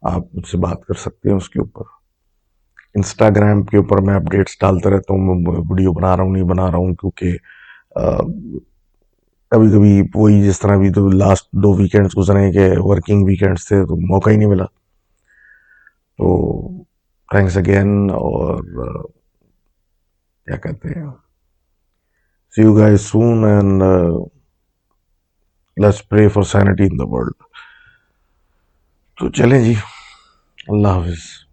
आप मुझसे बात कर सकते हैं उसके ऊपर। इंस्टाग्राम के ऊपर मैं अपडेट्स डालता रहता हूँ, मैं वीडियो बना रहा हूँ नहीं बना रहा हूँ, क्योंकि कभी कभी वही, जिस तरह भी तो लास्ट 2 वीकेंड्स गुजरे के वर्किंग वीकेंड्स थे, तो मौका ही नहीं मिला। तो थैंक्स अगेन, और क्या कहते हैं, see you guys soon, and let's pray for sanity in the world. तो चलें जी, अल्लाह हाफिज।